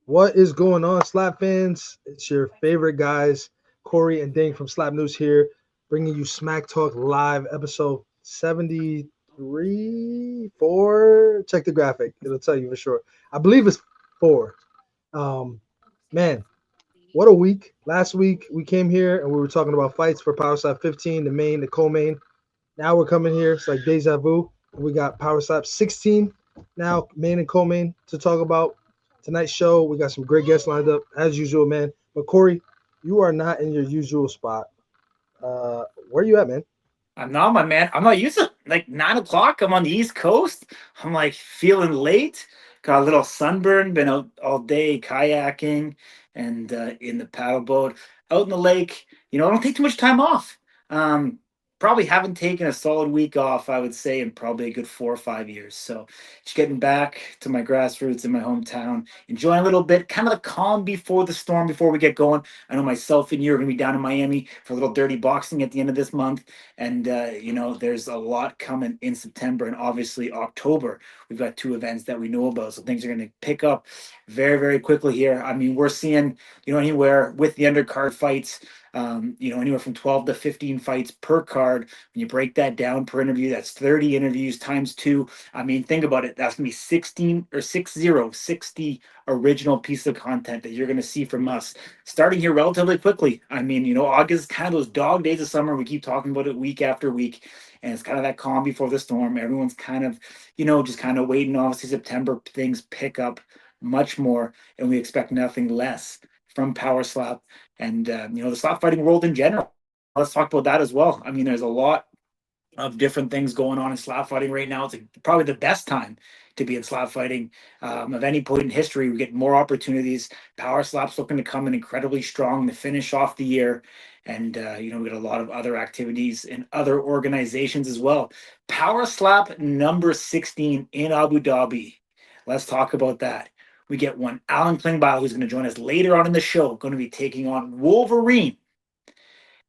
What is going on, Slap fans? It's your favorite guys, Corey and Ding from Slap News here, bringing you Smack Talk Live, episode 73, 4. Check the graphic, it'll tell you for sure. I believe it's 4. Um, man, what a week. Last week, we came here and we were talking about fights for Power Slap 15, the main, the co-main. Now we're coming here, it's like deja vu. We got Power Slap 16 now, main and co-main to talk about tonight's show. We got some great guests lined up as usual, man. But Corey, you are not in your usual spot. Where you at, man? I'm not, my man. I'm not used to like 9 o'clock. I'm on the East Coast. I'm like feeling late. Got a little sunburn. Been out all day kayaking and in the paddle boat out in the lake. I don't take too much time off. Um, Probably haven't taken a solid week off. I would say in probably a good 4 or 5 years. So just getting back to my grassroots in my hometown, enjoying a little bit, kind of the calm before the storm, before we get going. I know myself and you are going to be down in Miami for a little dirty boxing at the end of this month. And, there's a lot coming in September and obviously October. We've got two events that we know about. So things are going to pick up very, very quickly here. I mean, we're seeing, anywhere with the undercard fights, anywhere from 12 to 15 fights per card. When you break that down per interview, that's 30 interviews times two. I mean, think about it. That's going to be 16 or 60 original piece of content that you're going to see from us starting here relatively quickly. I mean, August is kind of those dog days of summer. We keep talking about it week after week, and it's kind of that calm before the storm. Everyone's kind of, just kind of waiting. Obviously, September things pick up much more, and we expect nothing less from Power Slap and the slap fighting world in general. Let's talk about that as well. I mean, there's a lot of different things going on in slap fighting right now. It's probably the best time to be in slap fighting of any point in history. We get more opportunities. Power Slap's looking to come in incredibly strong to finish off the year. And, we got a lot of other activities in other organizations as well. Power Slap number 16 in Abu Dhabi. Let's talk about that. We get one Alan Klingbeil, who's going to join us later on in the show, going to be taking on Wolverine.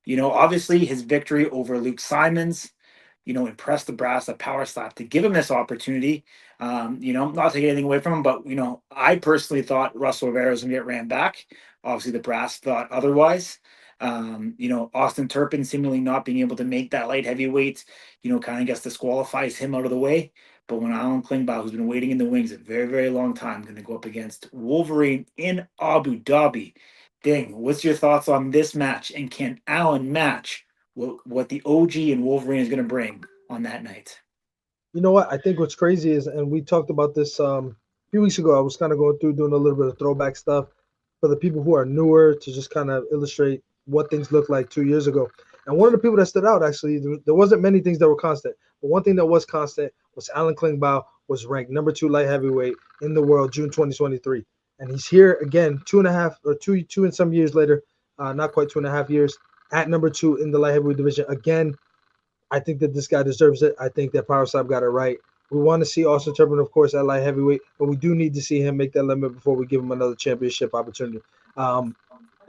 Obviously his victory over Luke Simons, impressed the brass at Power Slap to give him this opportunity. Not taking anything away from him, but, I personally thought Russell Rivera was going to get ran back. Obviously, the brass thought otherwise. Austin Turpin seemingly not being able to make that light heavyweight, kind of gets disqualifies him out of the way. But when Alan Klingbeil, who's been waiting in the wings a very, very long time, going to go up against Wolverine in Abu Dhabi. Ding, what's your thoughts on this match? And can Alan match what the OG and Wolverine is going to bring on that night? You know what? I think what's crazy is, and we talked about this a few weeks ago. I was kind of going through doing a little bit of throwback stuff for the people who are newer to just kind of illustrate what things looked like 2 years ago. And one of the people that stood out, actually, there wasn't many things that were constant, but one thing that was constant was Alan Klingbeil was ranked number 2 light heavyweight in the world June 2023, and he's here again 2 and some years later, not quite 2.5 years, at number 2 in the light heavyweight division again. I think that this guy deserves it. I think that Power Slap got it right. We want to see Austin Turpin, of course, at light heavyweight, but we do need to see him make that limit before we give him another championship opportunity. Um,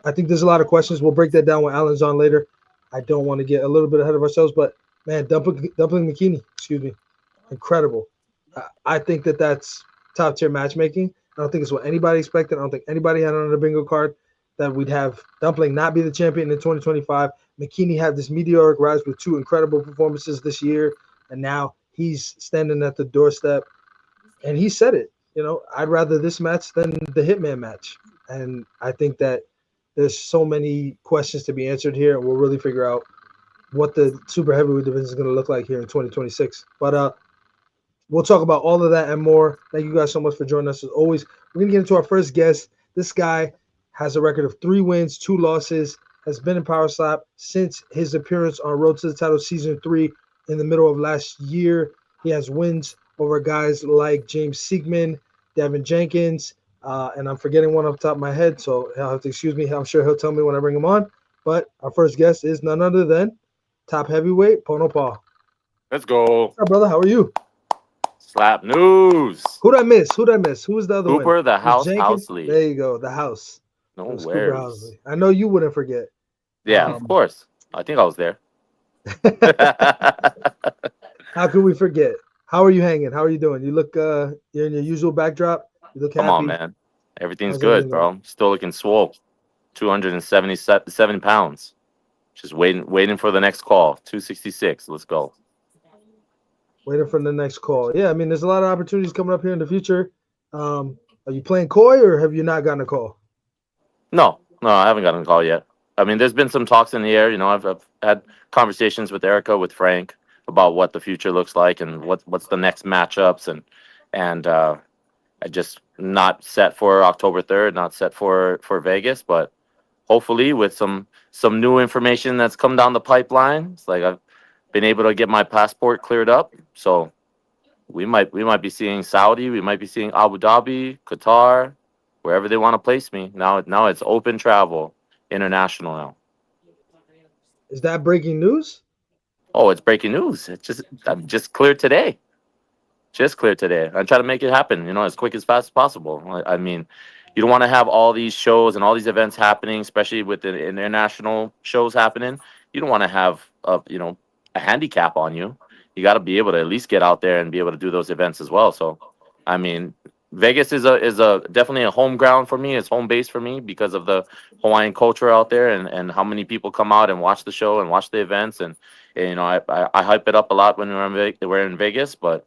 I think there's a lot of questions. We'll break that down when Alan's on later. I don't want to get a little bit ahead of ourselves, but man, Dumpling McKinney, excuse me, incredible. I think that that's top tier matchmaking. I don't think it's what anybody expected. I don't think anybody had on the bingo card that we'd have Dumpling not be the champion in 2025. McKinney had this meteoric rise with 2 incredible performances this year, and now he's standing at the doorstep. And he said it, I'd rather this match than the Hitman match. And I think that there's so many questions to be answered here, and we'll really figure out what the super heavyweight division is going to look like here in 2026. But we'll talk about all of that and more. Thank you guys so much for joining us as always. We're going to get into our first guest. This guy has a record of 3 wins, 2 losses, has been in Power Slap since his appearance on Road to the Title Season 3 in the middle of last year. He has wins over guys like James Siegman, Devin Jenkins, and I'm forgetting one off the top of my head, so he'll have to excuse me. I'm sure he'll tell me when I bring him on. But our first guest is none other than top heavyweight Pono Paul. Let's go. What's up, brother? How are you? Slap News. Who'd I miss? Who was the other one? Cooper, the house, Jenkins? Housley. There you go, the house. No It was Cooper worries. Housley. I know you wouldn't forget. Yeah, of course. I think I was there. How could we forget? How are you hanging? How are you doing? You look you're in your usual backdrop. You look happy. Come on, man. Everything's How's good, everything going? bro. Still looking swole. 277 pounds. Just waiting for the next call. 266. Let's go. Waiting for the next call. Yeah, I mean, there's a lot of opportunities coming up here in the future. Are you playing coy or have you not gotten a call? No, I haven't gotten a call yet. I mean, there's been some talks in the air. I've had conversations with Erica, with Frank about what the future looks like and what's the next matchups and I just not set for October 3rd, not set for Vegas, but hopefully with some new information that's come down the pipeline. It's like I've been able to get my passport cleared up, so we might be seeing Saudi, we might be seeing Abu Dhabi, Qatar, wherever they want to place me. Now it's open travel, international now. Is that breaking news? Oh, it's breaking news. I'm just cleared today. Just cleared today. I try to make it happen, as quick as fast as possible. I mean, you don't want to have all these shows and all these events happening, especially with the international shows happening. You don't want to have a handicap on you. You got to be able to at least get out there and be able to do those events as well. So, I mean, Vegas is a definitely a home ground for me. It's home base for me because of the Hawaiian culture out there and how many people come out and watch the show and watch the events and I hype it up a lot when we're in Vegas, but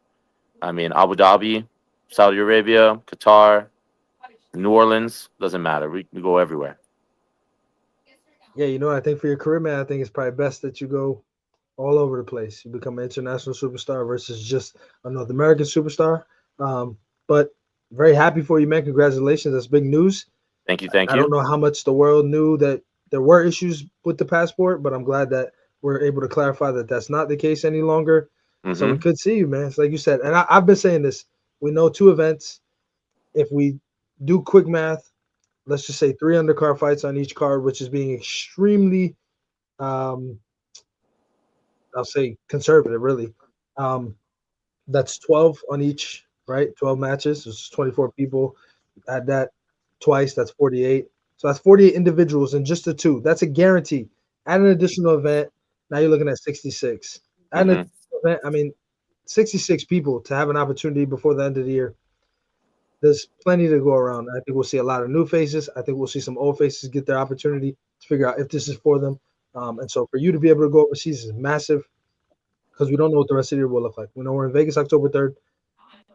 I mean, Abu Dhabi, Saudi Arabia, Qatar, New Orleans, doesn't matter. We go everywhere. Yeah, I think for your career, man, I think it's probably best that you go all over the place. You become an international superstar versus just a North American superstar. But very happy for you, man. Congratulations. That's big news. Thank you, thank I don't you. know how much the world knew that there were issues with the passport, but I'm glad that we're able to clarify that that's not the case any longer. So we Mm-hmm. could see you, man. It's like you said, and I've been saying this. We know two events. If we do quick math, let's just say three undercard fights on each card, which is being extremely, um, I'll say, conservative, really. Um, that's 12 on each, right? 12 matches. It's 24 people. Add that twice, that's 48. So that's 48 individuals in just the two. That's a guarantee. Add an additional event. Now you're looking at 66. Add an Mm-hmm. additional event. I mean, 66 people to have an opportunity before the end of the year. There's plenty to go around. I think we'll see a lot of new faces. I think we'll see some old faces get their opportunity to figure out if this is for them. And so for you to be able to go overseas is massive because we don't know what the rest of the year will look like. We know we're in Vegas October 3rd.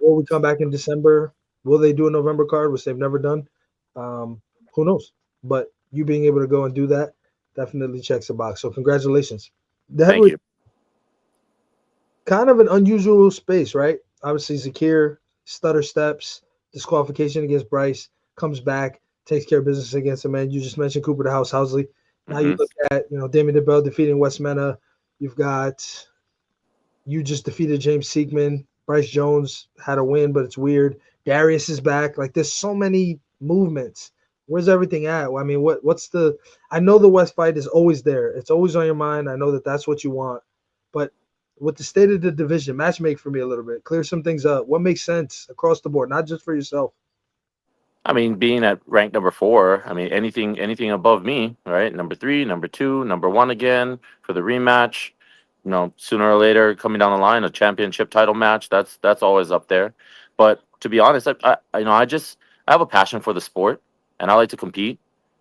Will we come back in December? Will they do a November card, which they've never done? Who knows? But you being able to go and do that definitely checks the box. So congratulations. The Thank heavyweight, you. kind of an unusual space, right? Obviously, Zakir stutter steps, disqualification against Bryce, comes back, takes care of business against the man. You just mentioned Cooper the House Housley. Now you Mm-hmm. look at Damien DeBell defeating Wes Mena. You've got you just defeated James Seekman. Bryce Jones had a win, but it's weird. Darius is back. Like there's so many movements. Where's everything at? I mean, what's the? I know the West fight is always there. It's always on your mind. I know that that's what you want, but with the state of the division, match make for me a little bit. Clear some things up. What makes sense across the board, not just for yourself. I mean, being at rank number 4, I mean, anything above me, right? Number 3, number 2, number 1 again for the rematch. Sooner or later, coming down the line, a championship title match. That's always up there. But to be honest, I have a passion for the sport, and I like to compete.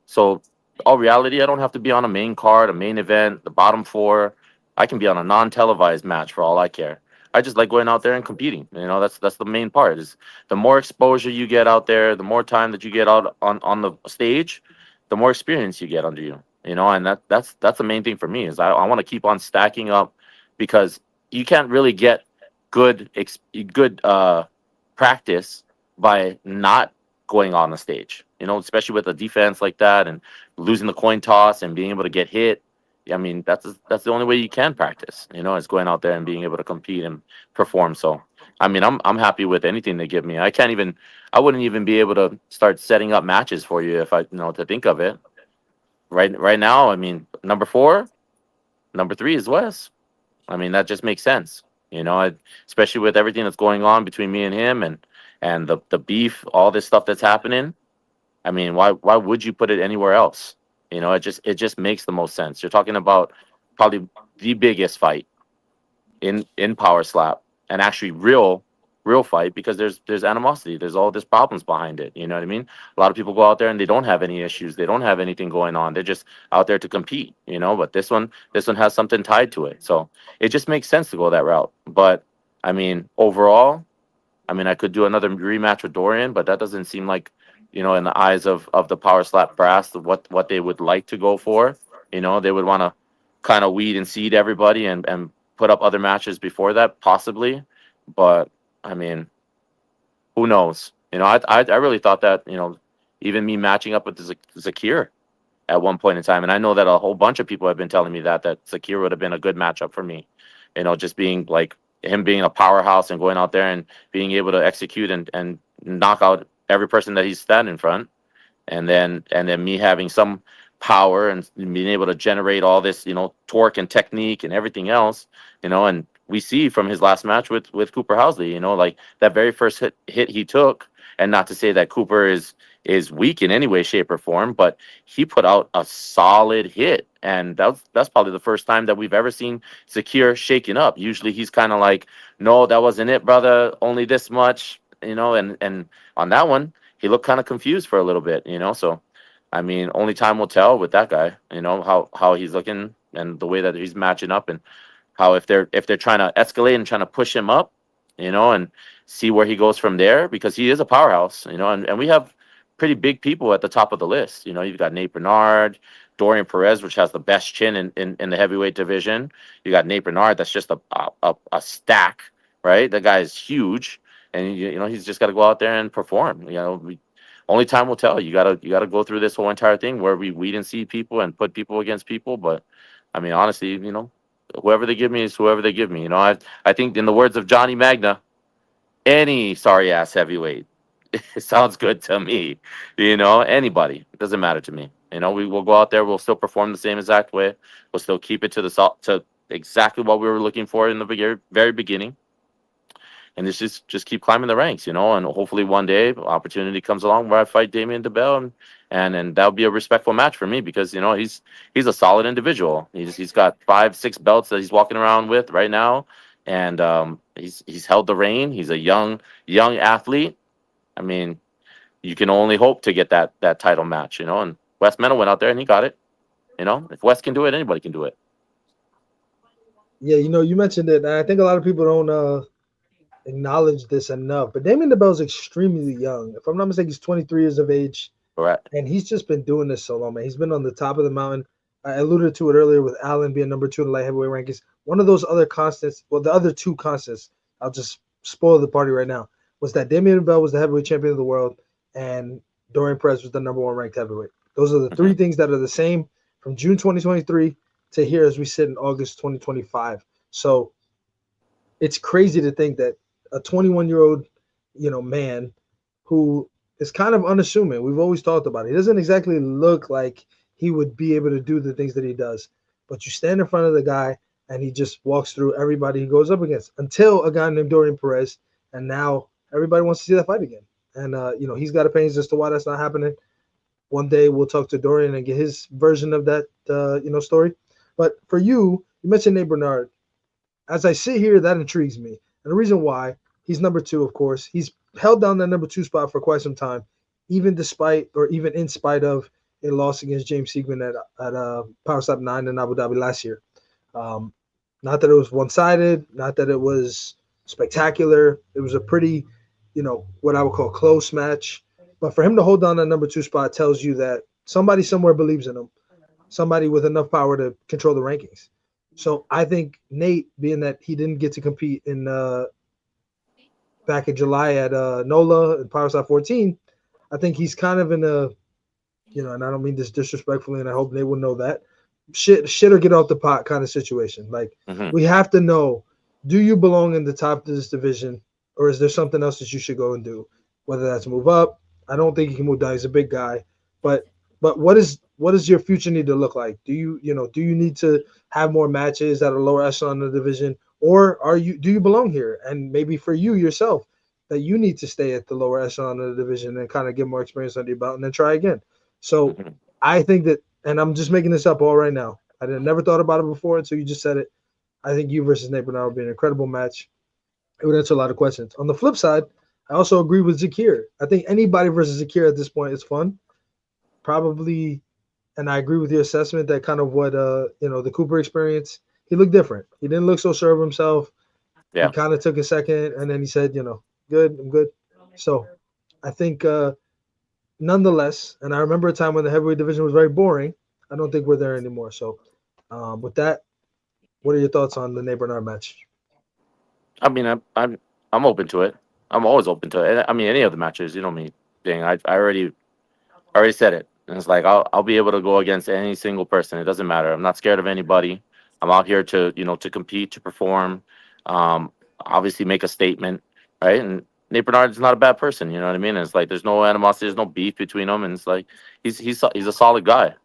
So, all reality, I don't have to be on a main card, a main event, the bottom 4. I can be on a non-televised match for all I care. I just like going out there and competing. That's the main part. Is the more exposure you get out there, the more time that you get out on the stage, the more experience you get under you. And that's the main thing for me is I want to keep on stacking up because you can't really get good practice by not going on the stage. Especially with a defense like that and losing the coin toss and being able to get hit. I mean, that's the only way you can practice. Is going out there and being able to compete and perform. So, I mean, I'm happy with anything they give me. I wouldn't even be able to start setting up matches for you if I, to think of it. Right now, I mean, number 4, number 3 is Wes. I mean, that just makes sense. Especially with everything that's going on between me and him and the beef, all this stuff that's happening. I mean, why would you put it anywhere else? It just makes the most sense. You're talking about probably the biggest fight in Power Slap and actually real fight because there's animosity. There's problems behind it. You know what I mean? A lot of people go out there and they don't have any issues. They don't have anything going on. They're just out there to compete. You know, but this one has something tied to it. So it just makes sense to go that route. But I mean, overall, I mean, I could do another rematch with Dorian, but that doesn't seem like, in the eyes of the Power Slap brass, what they would like to go for. They would want to kind of weed and seed everybody and put up other matches before that, possibly. But I mean, who knows? I really thought that, even me matching up with Zakir at one point in time, and I know that a whole bunch of people have been telling me that Zakir would have been a good matchup for me. Just being like him being a powerhouse and going out there and being able to execute and knock out every person that he's standing in front, and then me having some power and being able to generate all this, torque and technique and everything else, and we see from his last match with Cooper Housley, like that very first hit he took, and not to say that Cooper is weak in any way, shape, or form, but he put out a solid hit, and that's probably the first time that we've ever seen Zakir shaken up. Usually he's kind of like, no, that wasn't it, brother, only this much, and on that one he looked kind of confused for a little bit, so I mean, only time will tell with that guy, how he's looking and the way that he's matching up, and how if they're trying to escalate and trying to push him up, and see where he goes from there, because he is a powerhouse, and we have pretty big people at the top of the list. You've got Nate Bernard, Dorian Perez, which has the best chin in the heavyweight division. You got Nate Bernard, that's just a stack, right? The guy is huge, and he's just got to go out there and perform. Only time will tell. You gotta go through this whole entire thing where we weed and seed people and put people against people. But I mean, honestly, whoever they give me is whoever they give me. I think in the words of Johnny Magna, any sorry ass heavyweight, it sounds good to me. Anybody, it doesn't matter to me. We will go out there, we'll still perform the same exact way. We'll still keep it to exactly what we were looking for in the very beginning. And it's just keep climbing the ranks, and hopefully one day opportunity comes along where I fight Damian DeBell, and that'll be a respectful match for me, because he's a solid individual. He's got 5-6 belts that he's walking around with right now, and he's held the reign. He's a young athlete. I mean, you can only hope to get that title match, and Wes Mena went out there and he got it. If Wes can do it, anybody can do it. Yeah, you mentioned it, and I think a lot of people don't acknowledge this enough. But Damien DeBell is extremely young. If I'm not mistaken, he's 23 years of age. Correct. And he's just been doing this so long, man. He's been on the top of the mountain. I alluded to it earlier with Allen being number 2 in the light heavyweight rankings. One of those other constants, well, the other two constants, I'll just spoil the party right now, was that Damien DeBell was the heavyweight champion of the world and Dorian Perez was the number 1 ranked heavyweight. Those are the three things that are the same from June 2023 to here as we sit in August 2025. So it's crazy to think that a 21-year-old, man who is kind of unassuming. We've always talked about it. He doesn't exactly look like he would be able to do the things that he does. But you stand in front of the guy and he just walks through everybody he goes up against until a guy named Dorian Perez. And now everybody wants to see that fight again. And, he's got opinions as to why that's not happening. One day we'll talk to Dorian and get his version of that, story. But for you mentioned Nate Bernard. As I sit here, that intrigues me. And the reason why, he's number 2, of course. He's held down that number 2 spot for quite some time, even in spite of a loss against James Siegman at Power Slap 9 in Abu Dhabi last year. Not that it was one-sided, not that it was spectacular. It was a pretty, what I would call close match. But for him to hold down that number 2 spot tells you that somebody somewhere believes in him, somebody with enough power to control the rankings. So I think Nate, being that he didn't get to compete in back in July at NOLA and Power Slap 14, I think he's kind of in a, and I don't mean this disrespectfully, and I hope Nate will know that, shit or get off the pot kind of situation. Like, we have to know, do you belong in the top of this division, or is there something else that you should go and do? Whether that's move up, I don't think he can move down. He's a big guy, but what does your future need to look like? Do you need to have more matches at a lower echelon of the division, or do you belong here? And maybe for you yourself, that you need to stay at the lower echelon of the division and kind of get more experience under your belt and then try again. So I think that, and I'm just making this up all right now. I never thought about it before until you just said it. I think you versus Nate Bernard would be an incredible match. It would answer a lot of questions. On the flip side, I also agree with Zakir. I think anybody versus Zakir at this point is fun. Probably, and I agree with your assessment that kind of what the Cooper experience. He looked different. He didn't look so sure of himself. He Yeah. kind of took a second, and then he said, good, I'm good. So I think nonetheless, and I remember a time when the heavyweight division was very boring. I don't think we're there anymore. So with that, what are your thoughts on the Nate Bernard match? I mean, I'm open to it. I'm always open to it. I mean, any of the matches. You know me, thing. I already said it. And it's like I'll be able to go against any single person. It doesn't matter. I'm not scared of anybody. I'm out here to to compete, to perform, um, obviously make a statement, right? And Nate Bernard is not a bad person. You know what I mean? It's like there's no animosity, there's no beef between them, and it's like he's a solid guy.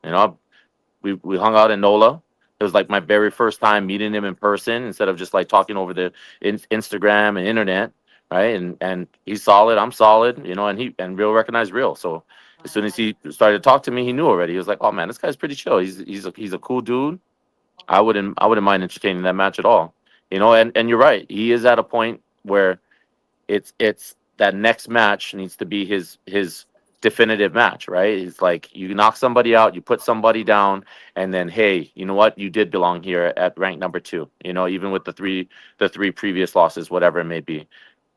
We hung out in NOLA. It was like my very first time meeting him in person instead of just like talking over the Instagram and internet, right? And he's solid. I'm solid, and real recognized real. So as soon as he started to talk to me, he knew already. He was like, "Oh man, this guy's pretty chill. He's a cool dude. I wouldn't mind entertaining that match at all." And you're right. He is at a point where it's that next match needs to be his definitive match, right? It's like you knock somebody out, you put somebody down, and then hey, you know what? You did belong here at rank number two. Even with the three previous losses, whatever it may be.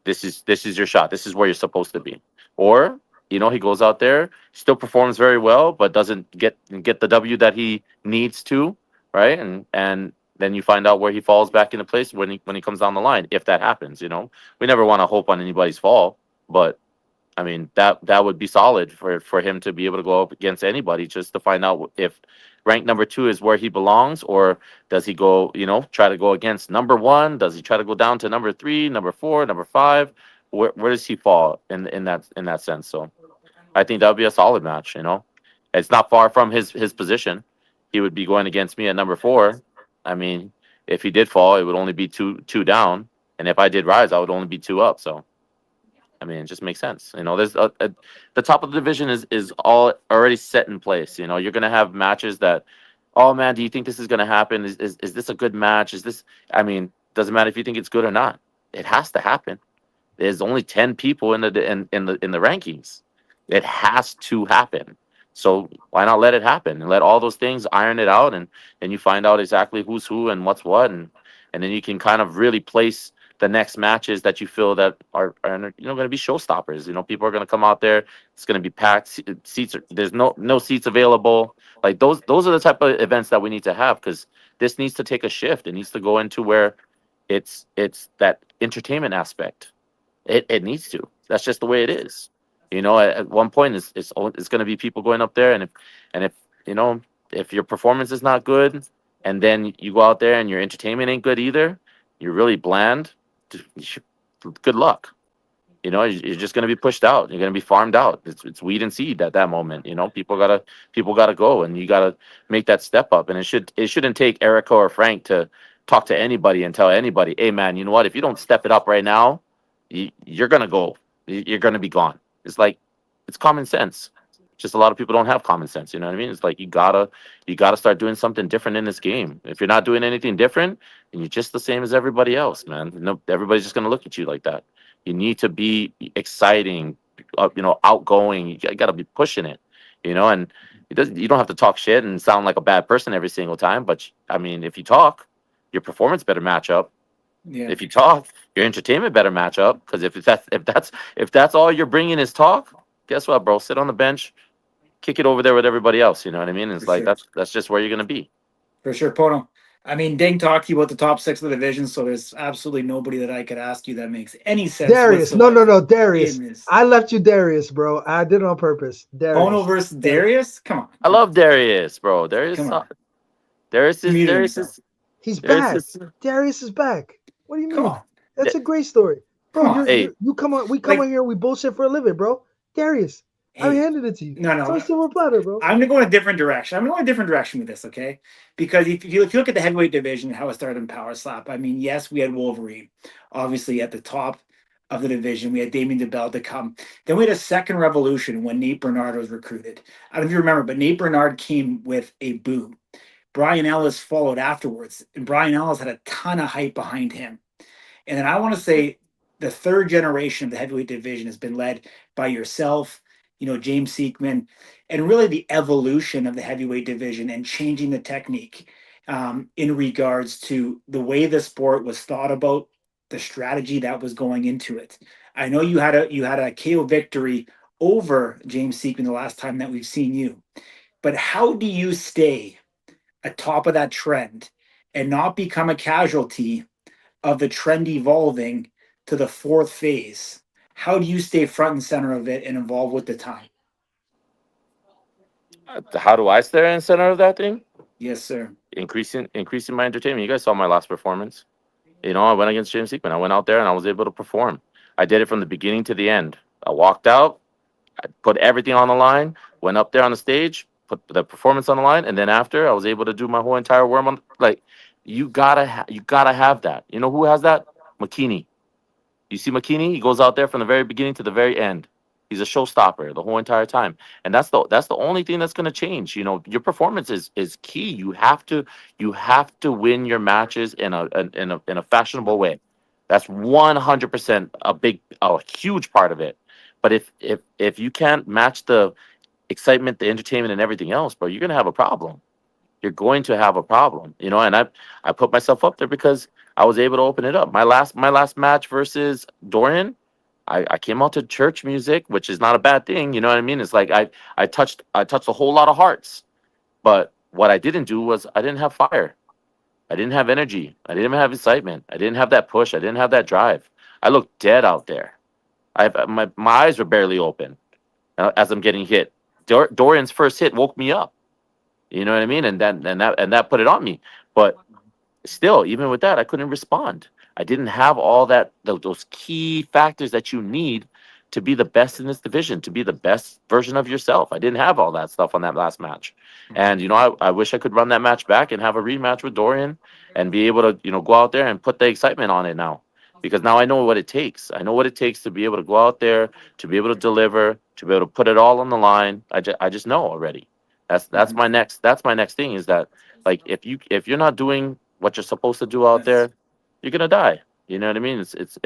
This is your shot. This is where you're supposed to be. Or he goes out there, still performs very well, but doesn't get the W that he needs to, right? And then you find out where he falls back into place when he comes down the line, if that happens. We never want to hope on anybody's fall, but I mean that would be solid for him to be able to go up against anybody just to find out if rank number two is where he belongs, or does he go try to go against number one? Does he try to go down to number three, number four, number five? Where does he fall in that sense? So I think that would be a solid match. It's not far from his position. He would be going against me at number four. I mean, if he did fall, it would only be two down, and if I did rise, I would only be two up. So I mean, it just makes sense. There's the top of the division is all already set in place. You're gonna have matches that, oh man, do you think this is gonna happen? Is this a good match? Is this? I mean, doesn't matter if you think it's good or not. It has to happen. There's only 10 people in the rankings. It has to happen. So why not let it happen and let all those things iron it out, and you find out exactly who's who and what's what, and then you can kind of really place the next matches that you feel that are going to be showstoppers. People are going to come out there. It's going to be packed. Seats. There's no seats available. Like those are the type of events that we need to have, because this needs to take a shift. It needs to go into where it's that entertainment aspect. It needs to. That's just the way it is. At one point, it's going to be people going up there, and if you know if your performance is not good, and then you go out there and your entertainment ain't good either, you're really bland. Good luck. You're just going to be pushed out. You're going to be farmed out. It's weed and seed at that moment. People gotta go, and you gotta make that step up. And it shouldn't take Erica or Frank to talk to anybody and tell anybody, hey man, you know what? If you don't step it up right now, you're gonna go. You're gonna be gone. It's like it's common sense. Just a lot of people don't have common sense. You know what I mean? It's like you gotta start doing something different in this game. If you're not doing anything different, and you're just the same as everybody else, man. No, everybody's just gonna look at you like that. You need to be exciting, outgoing. You got to be pushing it, and you don't have to talk shit and sound like a bad person every single time. But I mean, if you talk, your performance better match up. Yeah, If you talk, your entertainment better match up. Because if that's all you're bringing is talk, guess what, bro? Sit on the bench, kick it over there with everybody else. You know what I mean? It's for like sure. that's just where you're gonna be. For sure, Pono. I mean, Ding talked to you about the top six of the division, so there's absolutely nobody that I could ask you that makes any sense Darius, no, no, whatsoever no, Darius. in this. I left you Darius, bro. I did it on purpose. Pono Darius. versus Darius? Come on, I come on, love Darius, bro. come on. Darius He is muted Darius himself. is He's Darius back. is. Darius is back. What do you Come mean? on, That's a great story, bro. come on. You're Hey, you come on. We come Like, on here. We bullshit for a living, bro. Darius, I hey, handed it to you. no, It's on no. silver platter, bro. I'm gonna go in a different direction. I'm gonna go in a different direction with this, okay? Because if you look at the heavyweight division, how it started in Power Slap. I mean, yes, we had Wolverine, obviously at the top of the division. We had Damien DeBell to come. Then we had a second revolution when Nate Bernard was recruited. I don't know if you remember, but Nate Bernard came with a boom. Brian Ellis followed afterwards, and Brian Ellis had a ton of hype behind him. And then I want to say the third generation of the heavyweight division has been led by yourself, James Seekman, and really the evolution of the heavyweight division and changing the technique in regards to the way the sport was thought about, the strategy that was going into it. I know you had a KO victory over James Seekman the last time that we've seen you, but how do you stay atop of that trend and not become a casualty of the trend evolving to the fourth phase? How do you stay front and center of it and evolve with the time? How do I stay in center of that thing? Yes, sir. Increasing my entertainment. You guys saw my last performance. I went against James Seekman. I went out there and I was able to perform. I did it from the beginning to the end. I walked out, I put everything on the line, went up there on the stage, put the performance on the line, and then after I was able to do my whole entire worm on. Like, you gotta have that. You know who has that? McKinney. You see McKinney, he goes out there from the very beginning to the very end. He's a showstopper the whole entire time, and that's the only thing that's going to change. Your performance is key. You have to win your matches in a fashionable way. That's 100% a huge part of it. But if you can't match the excitement, the entertainment, and everything else, bro, you're gonna have a problem. You're going to have a problem, and I put myself up there because I was able to open it up. My last match versus Dorian, I came out to church music, which is not a bad thing. You know what I mean? It's like I touched a whole lot of hearts. But what I didn't do was I didn't have fire. I didn't have energy. I didn't have excitement. I didn't have that push. I didn't have that drive. I looked dead out there. My eyes were barely open as I'm getting hit. Dorian's first hit woke me up. You know what I mean? And that put it on me. But still, even with that, I couldn't respond. I didn't have all those key factors that you need to be the best in this division, to be the best version of yourself. I didn't have all that stuff on that last match. And I wish I could run that match back and have a rematch with Dorian and be able to, go out there and put the excitement on it now. Because now I know what it takes. I know what it takes to be able to go out there, to be able to deliver, to be able to put it all on the line. I just know already. That's Mhm. my next thing is that, like, if you're not doing what you're supposed to do out That's there, you're gonna die. You know what I mean? It's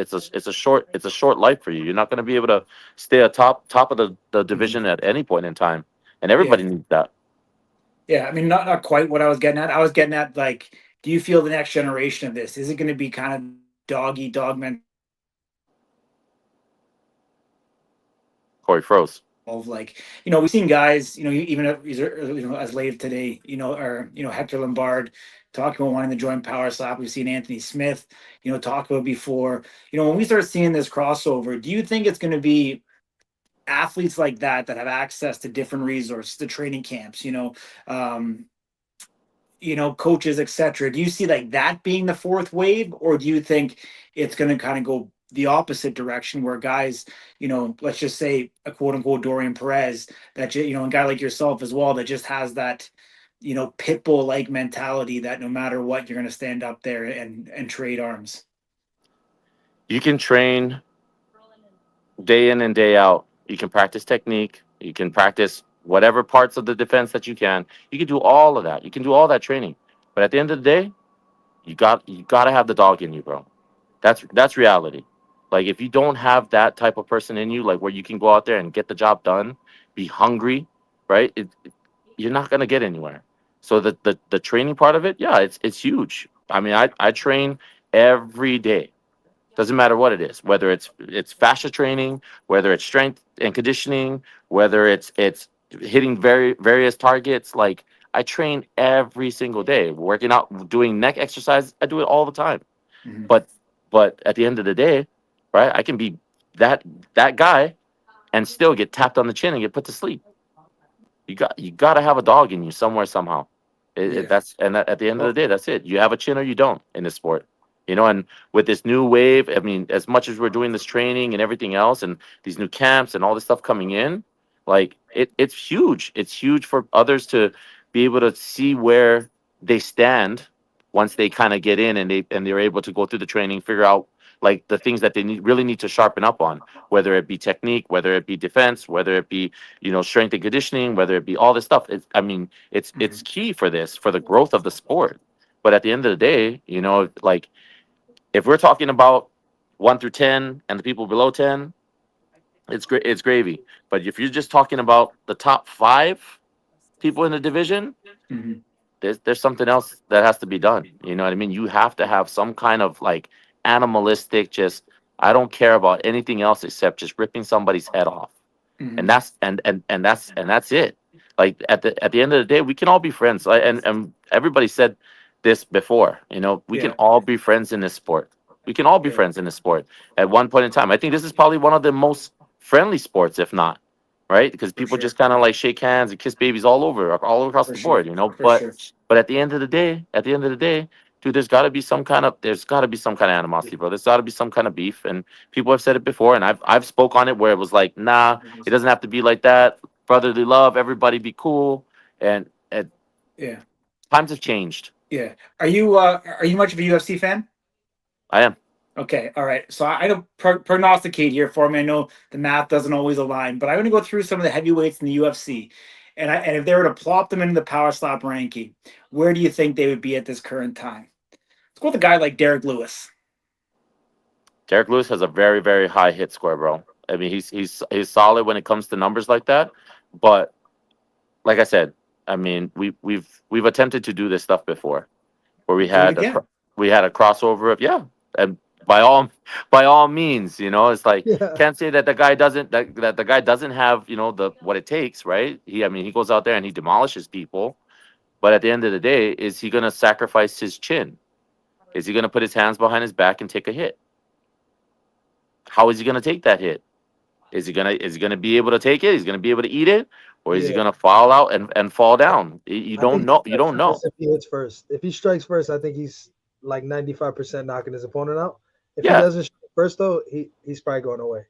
a short life for you. You're not gonna be able to stay at top of the mhm. division at any point in time, and Yeah. everybody needs that. Yeah. I mean, not quite what I was getting at. I was getting at, like, do you feel the next generation of this is it going to be kind of dog eat dog Corey froze. of, like, we've seen guys, even as late as today, or Hector Lombard talking about wanting to join Power Slap. We've seen Anthony Smith, talk about before. When we start seeing this crossover, do you think it's going to be athletes like that have access to different resources, to training camps, um, coaches, etc.? Do you see like that being the fourth wave, or do you think it's going to kind of go the opposite direction where guys, let's just say a quote unquote Dorian Perez, that a guy like yourself as well, that just has that, pit bull like mentality that no matter what, you're going to stand up there and trade arms? You can train day in and day out. You can practice technique. You can practice whatever parts of the defense that you can. You can do all of that. You can do all that training. But at the end of the day, you gotta have the dog in you, bro. That's reality. Like, if you don't have that type of person in you, like where you can go out there and get the job done, be hungry, right? You're not gonna get anywhere. So the training part of it, yeah, it's huge. I mean, I train every day. Doesn't matter what it is, whether it's fascia training, whether it's strength and conditioning, whether it's hitting various targets. Like, I train every single day, working out, doing neck exercises. I do it all the time. Mhm. But but at the end of the day, right? I can be that that guy and still get tapped on the chin and get put to sleep. You gotta have a dog in you somewhere somehow. Yeah. At the end of the Well, day, that's it. You have a chin or you don't in this sport. And with this new wave, I mean, as much as we're doing this training and everything else, and these new camps and all this stuff coming in, like, it's huge. It's huge for others to be able to see where they stand once they kind of get in and they're able to go through the training, figure out like the things that they really need to sharpen up on, whether it be technique, whether it be defense, whether it be strength and conditioning, whether it be all this stuff. I mean, it's mhm. key for this, for the growth of the sport. But at the end of the day, like, if we're talking about 1 through 10 and the people below 10, it's great. It's gravy. But if you're just talking about the top five people in the division, Mhm. there's something else that has to be done. You know what I mean? You have to have some kind of like animalistic, just I don't care about anything else except just ripping somebody's head off. And Mhm. that's it. Like at the end of the day, we can all be friends. And everybody said this before. You know, we can Yeah. all be friends in this sport. We can all be Yeah. friends in this sport at one point in time. I think this is probably one of the most friendly sports, if not, right? Because For people just sure. kind of like shake hands and kiss babies all across For the board. sure. You know, For sure. but at the end of the day, dude, there's got to be some kind of animosity, bro. There's got to be some kind of beef, and people have said it before, and I've spoke on it where it was like, nah, it doesn't have to be like that. Brotherly love, everybody be cool, and Yeah. times have changed. Yeah. Are you much of a UFC fan? I am. Okay, all right. So I don't prognosticate here for me. I know the math doesn't always align, but I'm going to go through some of the heavyweights in the UFC, and if they were to plop them into the power slap ranking, where do you think they would be at this current time? Let's go with a guy like Derek Lewis. Derek Lewis has a very very high hit score, bro. I mean, he's solid when it comes to numbers like that, but like I said, I mean, we've attempted to do this stuff before, where Do it again. we had a crossover of yeah, and by all by all means, you know, it's like Yeah. can't say that that the guy doesn't have the what it takes, right? I mean, he goes out there and he demolishes people, but at the end of the day, is he gonna sacrifice his chin? Is he gonna put his hands behind his back and take a hit? How is he gonna take that hit? Is he gonna be able to take it? He's gonna be able to eat it, or is he Yeah. gonna fall out and fall I, down? You I don't think he know. You strikes don't know. first if he hits first. If he strikes first, I think he's like 95% knocking his opponent out. If he Yeah, doesn't strike first though, he's probably going away.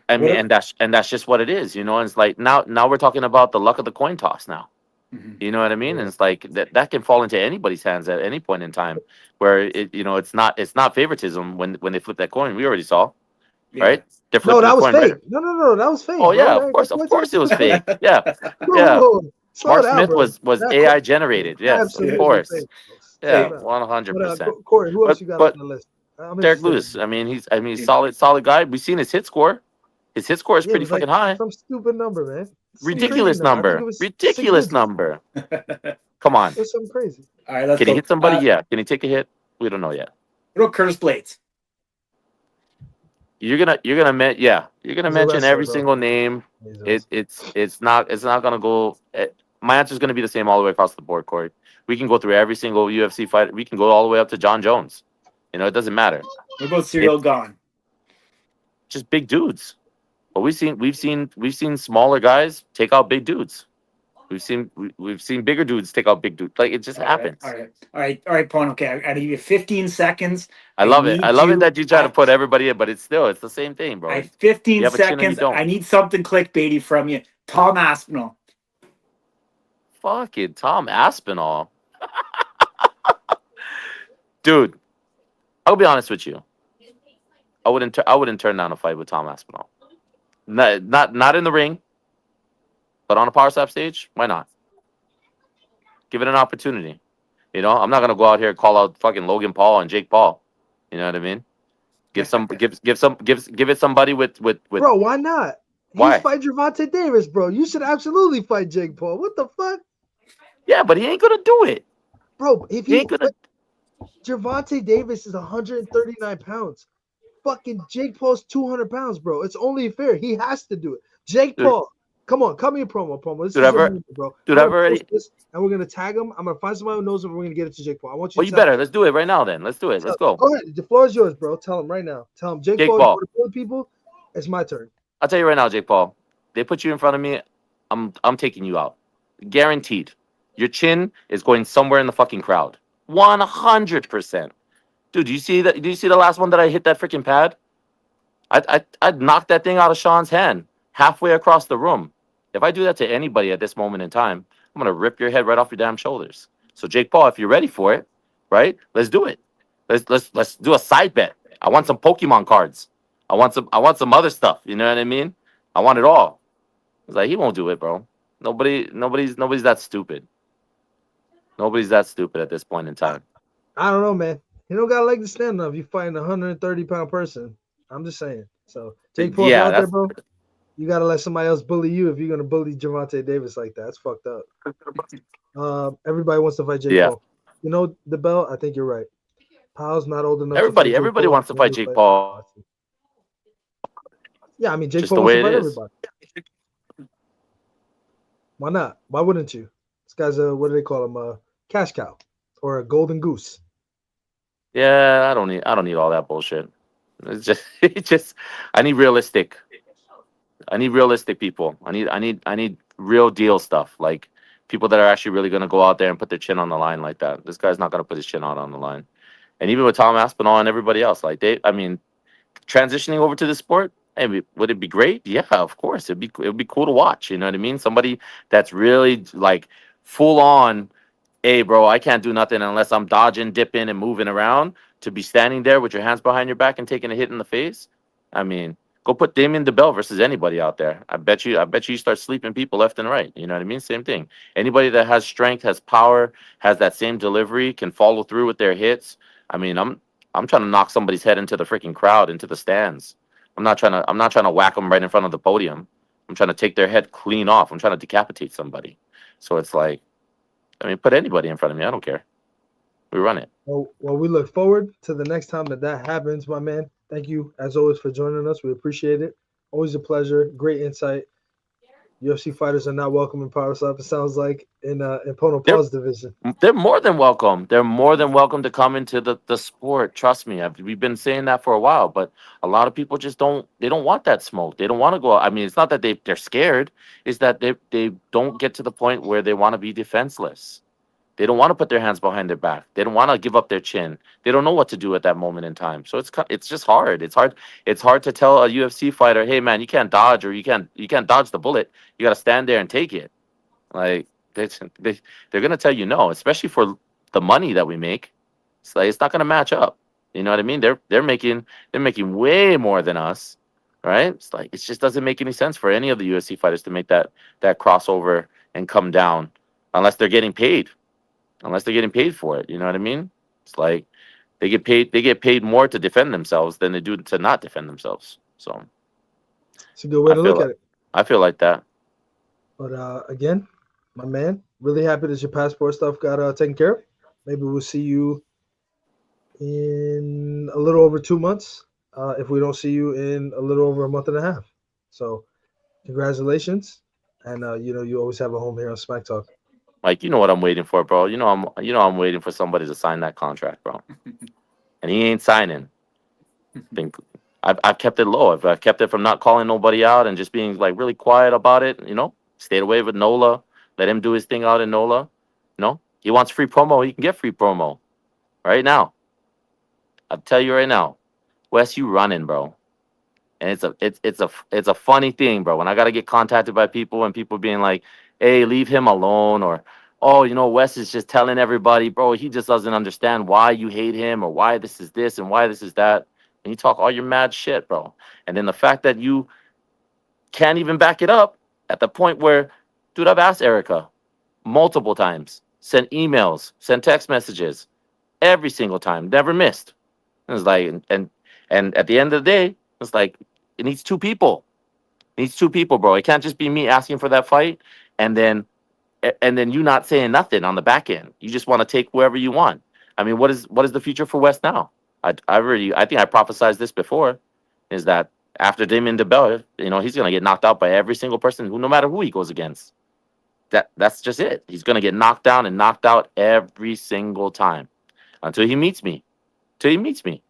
I mean, What? and that's just what it is, you know. And it's like now we're talking about the luck of the coin toss now. Mhm. You know what I mean? And Yeah. it's like that can fall into anybody's hands at any point in time, where it's not favoritism when they flip that coin. We already saw, Yeah. right? They're No, flipping the that was coin, right? fake. No, that was Oh fake, bro. yeah, That of coin course toss it was was fake. fake. Yeah, Whoa, yeah. whoa, slow it Mark down, Smith bro. was That coin AI was generated. Yes, of Yeah. absolutely course. fake, bro. Slow Yeah, Hey, down. 100%. Corey, who else you got on But the list? I'm Derek interested Lewis, in. I mean, yeah. solid guy. We've seen his hit score. His hit score is Yeah, it pretty was like fucking high. some stupid number, man. Some Yeah. crazy Ridiculous number. I think it number. was six Ridiculous digits. number. Come on. It was something crazy. All right, let's Can he go. hit somebody? Yeah. Can he take a hit? We don't know yet. What about Curtis Blades? You're gonna He's a mention wrestler, every bro. single name. He's a wrestler. It's not gonna go. My answer is gonna be the same all the way across the board, Corey. We can go through every single UFC fight. We can go all the way up to John Jones. You know, it doesn't matter. What about Cyril It's Gahn? just big dudes. But we've seen smaller guys take out big dudes. We've seen bigger dudes take out big dudes. Like it just All right, all happens. right, all right, all right, Pono. Okay, I gotta give you 15 seconds. I I love it. I need love it you. that you try to put everybody in, but it's the same thing, bro. I You 15 have a chin and you seconds. don't. I need something clickbaity from you. Tom Aspinall. Fucking Tom Aspinall, dude. I'll be honest with you. I wouldn't turn down a fight with Tom Aspinall. Not in the ring, but on a power slap stage. Why not? Give it an opportunity. You know, I'm not gonna go out here and call out fucking Logan Paul and Jake Paul. You know what I mean? Give it somebody with Bro, why not? He's why? fight Gervonta Davis, bro. You should absolutely fight Jake Paul. What the fuck? Yeah, but he ain't gonna do it. Bro, if He he ain't gonna. Gervonta Davis is 139 pounds. Fucking Jake Paul's 200 pounds, bro. It's only fair. He has to do it. Jake Dude, Paul, come on, cut me a promo. This dude, is your moment, bro. I'm I've gonna already. post this and we're gonna tag him. I'm gonna find somebody who knows him and we're gonna get it to Jake Paul. I want you Well, to you tell him. better. Let's do it right now. Then let's do it. Let's go. Go ahead. The floor is yours, bro. Tell him right now. Tell him Jake Jake Paul, you Paul. want to kill people. It's my turn. I'll tell you right now, Jake Paul. They put you in front of me. I'm taking you out. Guaranteed. Your chin is going somewhere in the fucking crowd. 100%. Dude, do you see that? Do you see the last one that I hit that freaking pad? I'd knock that thing out of Sean's hand halfway across the room. If I do that to anybody at this moment in time, I'm gonna rip your head right off your damn shoulders. So Jake Paul, if you're ready for it, right? Let's do it. Let's do a side bet. I want some Pokemon cards. I want some other stuff. You know what I mean? I want it all. It's like he won't do it, bro. Nobody's that stupid. Nobody's that stupid at this point in time. I don't know, man. He don't got a leg to stand on if you fighting a 130-pound person. I'm just saying. So Jake Paul, if you're Yeah, out there, that's bro, you gotta let somebody else bully you if you're gonna bully Javante Davis like that. That's fucked up. Everybody wants to fight Jake yeah. Paul. You know the bell. I think you're right. Powell's not old enough to fight Jake Everybody Paul. wants to fight Jake Paul. Yeah, I mean Jake Just Paul the wants way to it fight is. everybody. Why not? Why wouldn't you? This guy's a what do they call him? A cash cow or a golden goose. Yeah, I don't need all that bullshit. It's just it's just I need realistic. I need realistic people. I need real deal stuff. Like people that are actually really gonna go out there and put their chin on the line like that. This guy's not gonna put his chin out on the line. And even with Tom Aspinall and everybody else, like I mean, transitioning over to the sport, hey, would it be great? Yeah, of course. It'd be cool to watch. You know what I mean? Somebody that's really like full on. Hey, bro, I can't do nothing unless I'm dodging, dipping, and moving around. To be standing there with your hands behind your back and taking a hit in the face. I mean, go put Damien DeBell versus anybody out there. I bet you start sleeping people left and right. You know what I mean? Same thing. Anybody that has strength, has power, has that same delivery, can follow through with their hits. I mean, I'm trying to knock somebody's head into the freaking crowd, into the stands. I'm not trying to whack them right in front of the podium. I'm trying to take their head clean off. I'm trying to decapitate somebody. So it's like, I mean, put anybody in front of me. I don't care. We run it. Well, we look forward to the next time that happens, my man. Thank you as always for joining us. We appreciate it. Always a pleasure. Great insight. UFC fighters are not welcome in Power Slap. It sounds like in Pono They're Paul's division. they're more than welcome. They're more than welcome to come into the sport. Trust me. We've been saying that for a while, but a lot of people just don't want that smoke. They don't want to go out. I mean, it's not that they're scared. It's that they don't get to the point where they want to be defenseless. They don't want to put their hands behind their back. They don't want to give up their chin. They don't know what to do at that moment in time. So it's just hard. It's hard to tell a UFC fighter, "Hey man, you can't dodge or you can't dodge the bullet. You got to stand there and take it." Like they they're gonna tell you no, especially for the money that we make. It's like it's not gonna match up. You know what I mean? They're making way more than us, right? It's like it just doesn't make any sense for any of the UFC fighters to make that crossover and come down unless they're getting paid. Unless they're getting paid for it. You know what I mean? It's like they get paid more to defend themselves than they do to not defend themselves. So It's a good way I to feel look like at it. I feel like that. But again, my man, really happy that your passport stuff got taken care of. Maybe we'll see you in a little over 2 months. If we don't see you in a little over a month and a half. So congratulations, and you always have a home here on Smack Talk. Like you know what I'm waiting for, bro. You know I'm waiting for somebody to sign that contract, bro. And he ain't signing. Think I've kept it low. I've kept it from not calling nobody out and just being like really quiet about it. Stayed away with Nola. Let him do his thing out in Nola. He wants free promo. He can get free promo right now. I'll tell you right now, Wes, you running, bro. And it's a funny thing, bro. When I gotta get contacted by people and people being like, "Hey, leave him alone," or "Oh, Wes is just telling everybody, bro. He just doesn't understand why you hate him or why this is this and why this is that." And you talk all your mad shit, bro. And then the fact that you can't even back it up at the point where, dude, I've asked Erica multiple times, sent emails, sent text messages, every single time, never missed. It was like, and at the end of the day, it's like it needs two people. It needs two people, bro. It can't just be me asking for that fight, and then you not saying nothing on the back end. You just want to take whoever you want. I mean, what is the future for West now? I think I prophesized this before, is that after Damien DeBell, he's gonna get knocked out by every single person who, no matter who he goes against. That's just it. He's gonna get knocked down and knocked out every single time until he meets me. Till he meets me.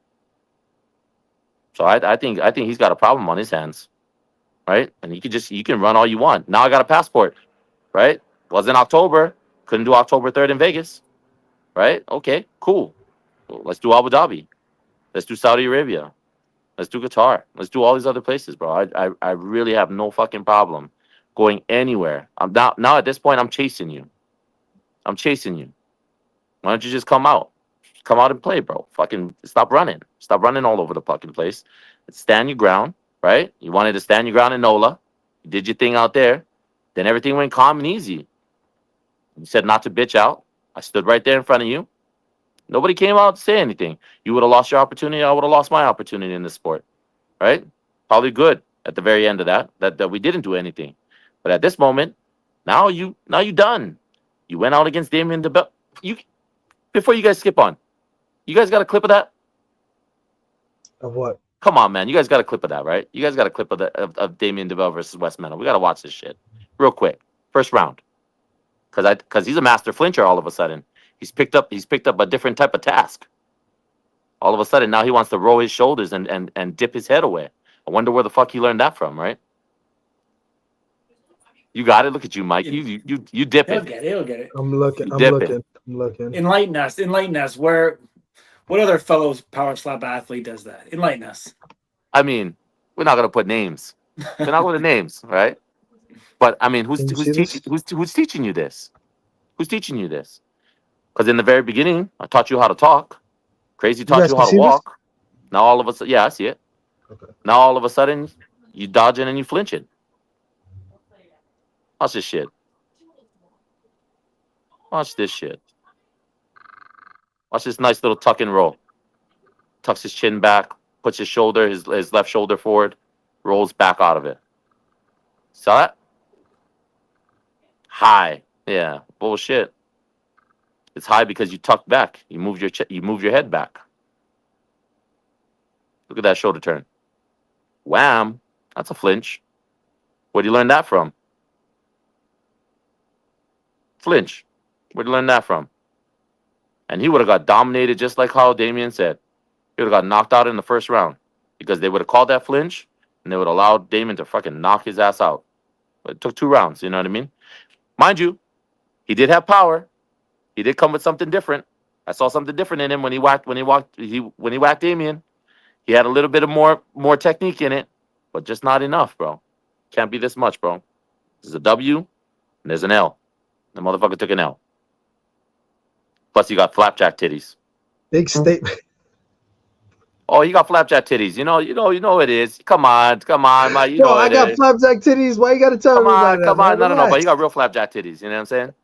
So I think he's got a problem on his hands, right? And you can run all you want. Now I got a passport, right? Was in October, couldn't do October 3rd in Vegas, right? Okay, cool. Well, let's do Abu Dhabi. Let's do Saudi Arabia. Let's do Qatar. Let's do all these other places, bro. I really have no fucking problem going anywhere. I'm now at this point. I'm chasing you. I'm chasing you. Why don't you just come out? Come out and play, bro. Fucking stop running. Stop running all over the fucking place. Stand your ground, right? You wanted to stand your ground in NOLA. You did your thing out there. Then everything went calm and easy. You said not to bitch out. I stood right there in front of you. Nobody came out to say anything. You would have lost your opportunity. I would have lost my opportunity in this sport, right? Probably good at the very end of that we didn't do anything. But at this moment, now you done. You went out against Damien DeBell. You before you guys skip on. You guys got a clip of that? Of what? Come on, man. You guys got a clip of that, right? You guys got a clip of Damien DeBell versus Wes Mena. We got to watch this shit real quick. First round, because he's a master flincher. All of a sudden, he's picked up a different type of task. All of a sudden, now he wants to roll his shoulders and dip his head away. I wonder where the fuck he learned that from, right? You got it. Look at you, Mike. You dip He'll it. get it. He'll get it. I'm looking. You I'm dip looking. it. I'm looking. Enlighten us. Enlighten us. What other fellow power slap athlete does that? Enlighten us. I mean, we're not gonna put names. We're not going to names, right? But I mean, Can you see this? who's teaching you this? Who's teaching you this? Because in the very beginning, I taught you how to talk. Crazy You taught guys you can how to see this? walk. Now all of a sudden, yeah, I see it. Okay. Now all of a sudden, you dodging and you flinching. Watch this shit. Watch this shit. Watch this nice little tuck and roll. Tucks his chin back, puts his left shoulder forward, rolls back out of it. Saw that? High. Yeah. Bullshit. It's high because you tucked back. You moved your head back. Look at that shoulder turn. Wham. That's a flinch. Where'd you learn that from? Flinch. Where'd you learn that from? And he would have got dominated just like how Damien said. He would have got knocked out in the first round because they would have called that flinch and they would allow Damien to fucking knock his ass out. But it took 2 rounds, you know what I mean? Mind you, he did have power. He did come with something different. I saw something different in him when he whacked Damien. He had a little bit of more technique in it, but just not enough, bro. Can't be this much, bro. There's a W and there's an L. The motherfucker took an L. Plus, he got flapjack titties. Big statement. Oh, he got flapjack titties. You know it is. Come on, Mike. You Bro, know I it got is. flapjack titties. Why you gotta tell Come everybody on, that, come man? on. No. But he Relax. got real flapjack titties. You know what I'm saying?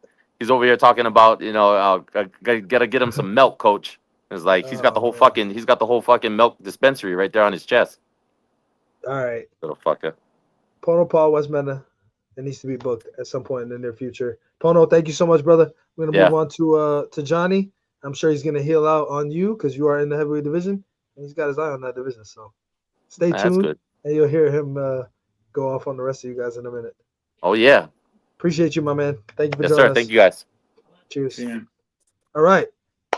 He's over here talking about, gotta get him some milk, coach. It's like he's got the whole fucking milk dispensary right there on his chest. All right. Little fucker. Pono Paul West Mena. It needs to be booked at some point in the near future. Pono, thank you so much, brother. We're gonna Yeah. move on to Johnny. I'm sure he's gonna heal out on you because you are in the heavyweight division, and he's got his eye on that division. So stay That's tuned, good. and you'll hear him go off on the rest of you guys in a minute. Oh yeah. Appreciate you, my man. Thank you for Yes, joining sir. us. Thank you guys. Cheers. Yeah. All right,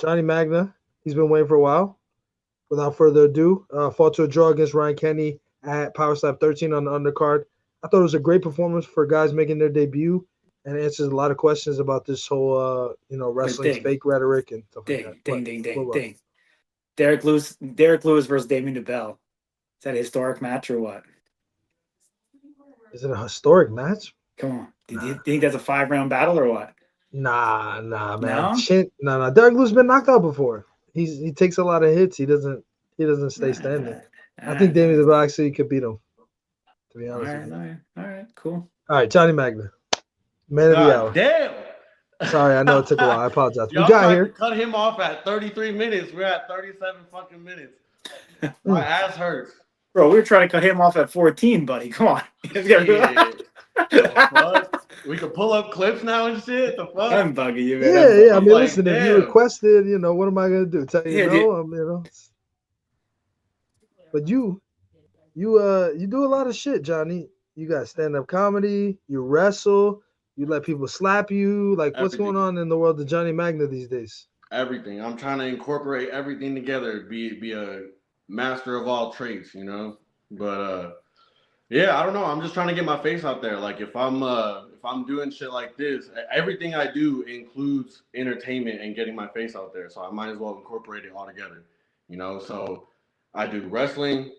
Johnny Magna. He's been waiting for a while. Without further ado, fought to a draw against Ryan Kenny at Power Slap 13 on the undercard. I thought it was a great performance for guys making their debut, and answers a lot of questions about this whole, wrestling's Ding. fake rhetoric and stuff like that. Ding. Derek Lewis versus Damien DeBell. Is that a historic match or what? Is it a historic match? Come on. Do you think that's a 5-round battle or what? Nah, man. No? Derek Lewis been knocked out before. He takes a lot of hits. He doesn't stay standing. I think Damien DeBell actually could beat him. To be honest with you. All right, cool. All right, Johnny Magna, man of the hour. Damn. Sorry, I know it took a while. I apologize. Y'all We got tried here. to cut him off at 33 minutes. We're at 37 fucking minutes. My ass hurts. Bro, we were trying to cut him off at 14, buddy. Come on. Yeah. We could pull up clips now and shit. The fuck? I'm bugging you, man. Yeah. I mean, like, listen, if damn. you requested, what am I gonna do? Tell you Yeah, no? But you do a lot of shit, Johnny. You got stand-up comedy. You wrestle. You let people slap you. Like, what's Everything. going on in the world of Johnny Magna these days? Everything. I'm trying to incorporate everything together. Be a master of all trades, But yeah, I don't know. I'm just trying to get my face out there. Like if I'm doing shit like this, everything I do includes entertainment and getting my face out there. So I might as well incorporate it all together. So I do wrestling,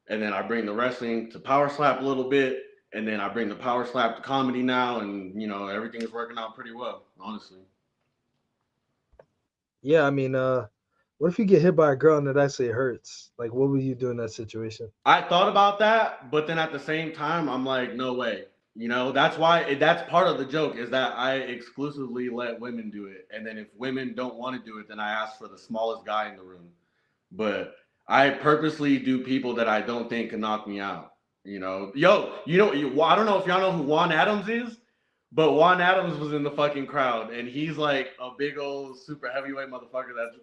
and then I bring the wrestling to power slap a little bit, and then I bring the power slap to comedy now, and everything is working out pretty well, honestly. Yeah, I mean, what if you get hit by a girl and it actually hurts? Like, what would you do in that situation? I thought about that, but then at the same time, I'm like, no way. You know, that's why that's part of the joke is that I exclusively let women do it, and then if women don't want to do it, then I ask for the smallest guy in the room. But I purposely do people that I don't think can knock me out. You know, I don't know if y'all know who Juan Adams is, but Juan Adams was in the fucking crowd, and he's like a big old super heavyweight motherfucker. That's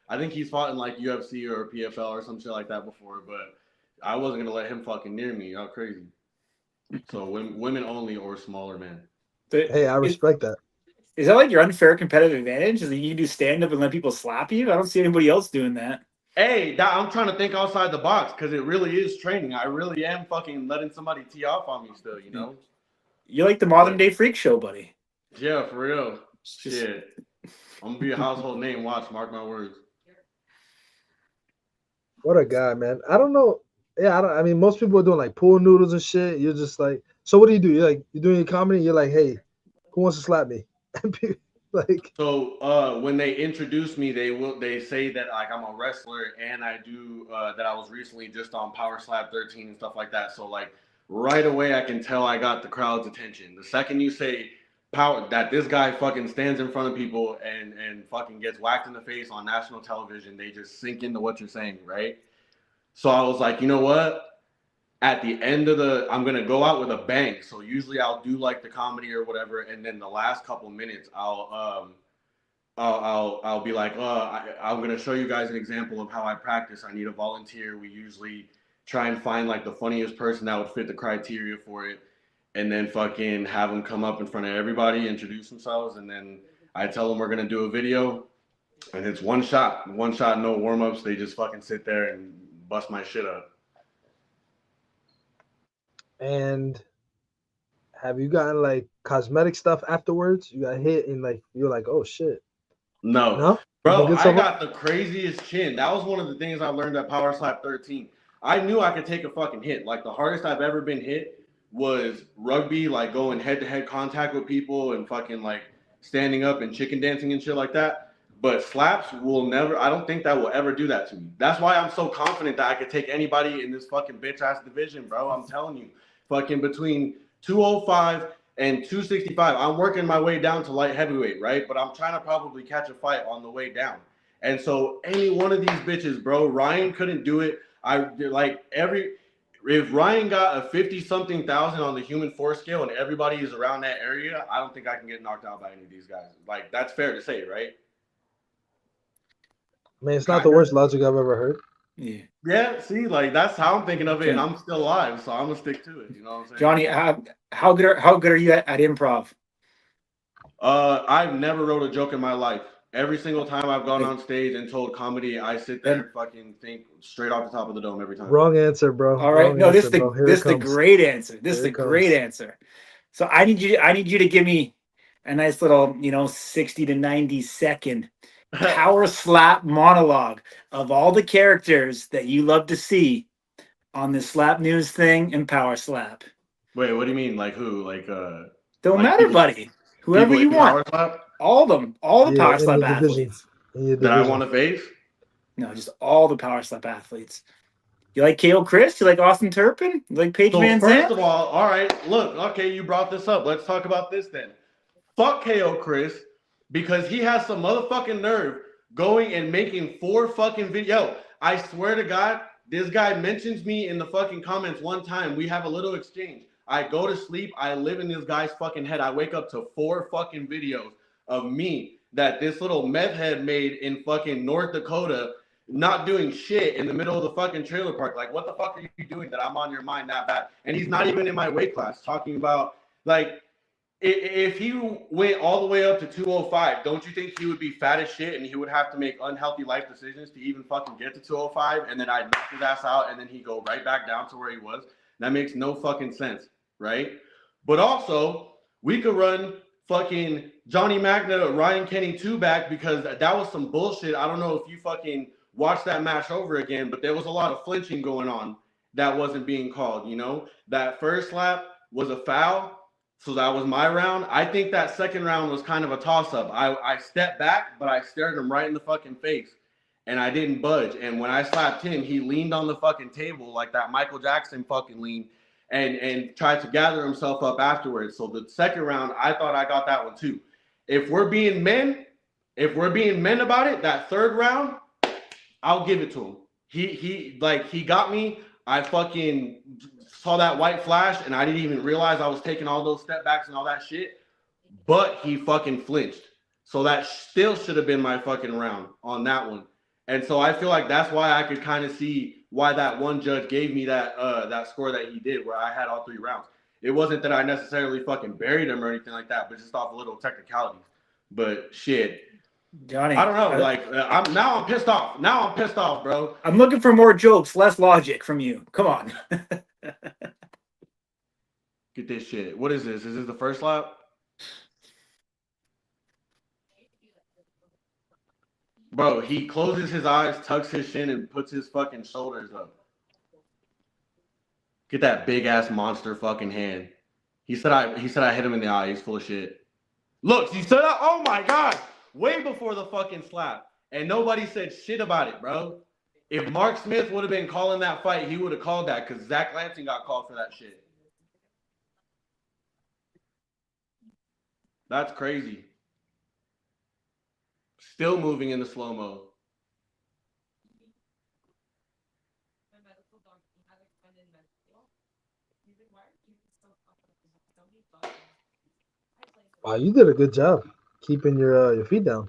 I think he's fought in like UFC or PFL or some shit like that before, but I wasn't gonna let him fucking near me. Y'all crazy. So women only or smaller men. Hey, I respect that. Is that like your unfair competitive advantage? Is that you do stand up and let people slap you? I don't see anybody else doing that. Hey, I'm trying to think outside the box because it really is training. I really am fucking letting somebody tee off on me still, you know? You're like the modern day freak show, buddy. Yeah, for real. Shit. I'm going to be a household name. Watch, mark my words. What a guy, man. I don't know. Yeah, I mean, most people are doing like pool noodles and shit. You're just like, so what do? You're doing your comedy. You're like, hey, who wants to slap me? Like, so when they introduce me, they say that like I'm a wrestler and I do that I was recently just on Power Slap 13 and stuff like that. So like right away I can tell I got the crowd's attention. The second you say power that this guy fucking stands in front of people and fucking gets whacked in the face on national television, they just sink into what you're saying, right? So I was like, you know what? At the end of I'm gonna go out with a bang. So usually I'll do like the comedy or whatever, and then the last couple minutes I'll be like, I'm gonna show you guys an example of how I practice. I need a volunteer. We usually try and find like the funniest person that would fit the criteria for it, and then fucking have them come up in front of everybody, introduce themselves, and then I tell them we're gonna do a video, and it's one shot, no warm ups. They just fucking sit there and bust my shit up. and have you gotten like cosmetic stuff afterwards? You got hit and like you're like, oh shit. No. No, Bro, I got the craziest chin. That was one of the things I learned at Power Slap 13. I knew I could take a fucking hit. Like the hardest I've ever been hit was rugby, like going head to head contact with people and fucking like standing up and chicken dancing and shit like that. But slaps will never, I don't think that will ever do that to me. That's why I'm so confident that I could take anybody in this fucking bitch ass division, bro. I'm telling you. Fucking between 205 and 265. I'm working my way down to light heavyweight, right? But I'm trying to probably catch a fight on the way down. And so any one of these bitches, bro, Ryan couldn't do it. If Ryan got a 50-something thousand on the human force scale and everybody is around that area, I don't think I can get knocked out by any of these guys. Like, that's fair to say, right? I mean, it's not the worst logic I've ever heard. Yeah. Yeah, see, like that's how I'm thinking of it, and I'm still alive, so I'm gonna stick to it. You know what I'm saying? Johnny, how good are you at improv? I've never wrote a joke in my life. Every single time I've gone on stage and told comedy, I sit there and fucking think straight off the top of the dome every time. Wrong answer, bro. All right, Wrong no, this answer, is the great answer. This is the great answer. So I need you to give me a nice little 60 to 90 second power slap monologue of all the characters that you love to see on the Slap News thing and Power Slap. Wait, what do you mean? Like who? Don't matter, buddy. Whoever you want. All of them. All the Power Slap athletes. That I want to face? No, just all the Power Slap athletes. You like KO Chris? You like Austin Turpin? You like Paige Van Zandt? First of all right, look, okay, you brought this up. Let's talk about this then. Fuck KO Chris, because he has some motherfucking nerve going and making 4 fucking videos. I swear to God, this guy mentions me in the fucking comments one time. We have a little exchange. I go to sleep. I live in this guy's fucking head. I wake up to 4 fucking videos of me that this little meth head made in fucking North Dakota, not doing shit in the middle of the fucking trailer park. Like, what the fuck are you doing that I'm on your mind that bad? And he's not even in my weight class, talking about, like, if he went all the way up to 205, don't you think he would be fat as shit and he would have to make unhealthy life decisions to even fucking get to 205? And then I'd knock his ass out and then he'd go right back down to where he was. That makes no fucking sense, right? But also, we could run fucking Johnny Magna, Ryan Kenny 2 back, because that was some bullshit. I don't know if you fucking watched that match over again, but there was a lot of flinching going on that wasn't being called, you know? That first slap was a foul. So that was my round. I think that second round was kind of a toss-up. I stepped back, but I stared him right in the fucking face, and I didn't budge. And when I slapped him, he leaned on the fucking table like that Michael Jackson fucking lean, and tried to gather himself up afterwards. So the second round, I thought I got that one too. If we're being men about it, that third round, I'll give it to him. He got me. I fucking saw that white flash and I didn't even realize I was taking all those step backs and all that shit. But he fucking flinched. So that still should have been my fucking round on that one. And so I feel like that's why I could kind of see why that one judge gave me that that score that he did, where I had all 3 rounds. It wasn't that I necessarily fucking buried him or anything like that, but just off a little technicalities. But shit, Johnny, I don't know. I'm pissed off. Now I'm pissed off, bro. I'm looking for more jokes, less logic from you. Come on. Get this shit. What is this? Is this the first lap? Bro, he closes his eyes, tucks his chin, and puts his fucking shoulders up. Get that big ass monster fucking hand. He said I hit him in the eye. He's full of shit. Look, he said, oh my god, way before the fucking slap, and nobody said shit about it, bro. If Mark Smith would have been calling that fight, he would have called that because Zach Lansing got called for that shit. That's crazy. Still moving in the slow-mo. Wow, you did a good job keeping your feet down.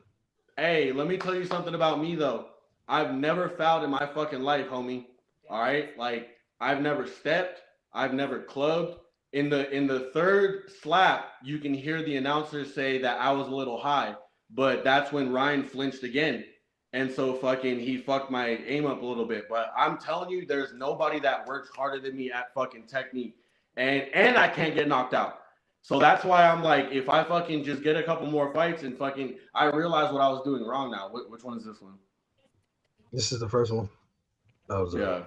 Hey, let me tell you something about me though. I've never fouled in my fucking life, homie. All right, like I've never stepped, I've never clubbed. In the third slap, you can hear the announcers say that I was a little high, but that's when Ryan flinched again. And so fucking he fucked my aim up a little bit. But I'm telling you, there's nobody that works harder than me at fucking technique. And I can't get knocked out. So that's why I'm like, if I fucking just get a couple more fights and fucking, I realize what I was doing wrong now. Which one is this one? This is the first one. That was Yeah.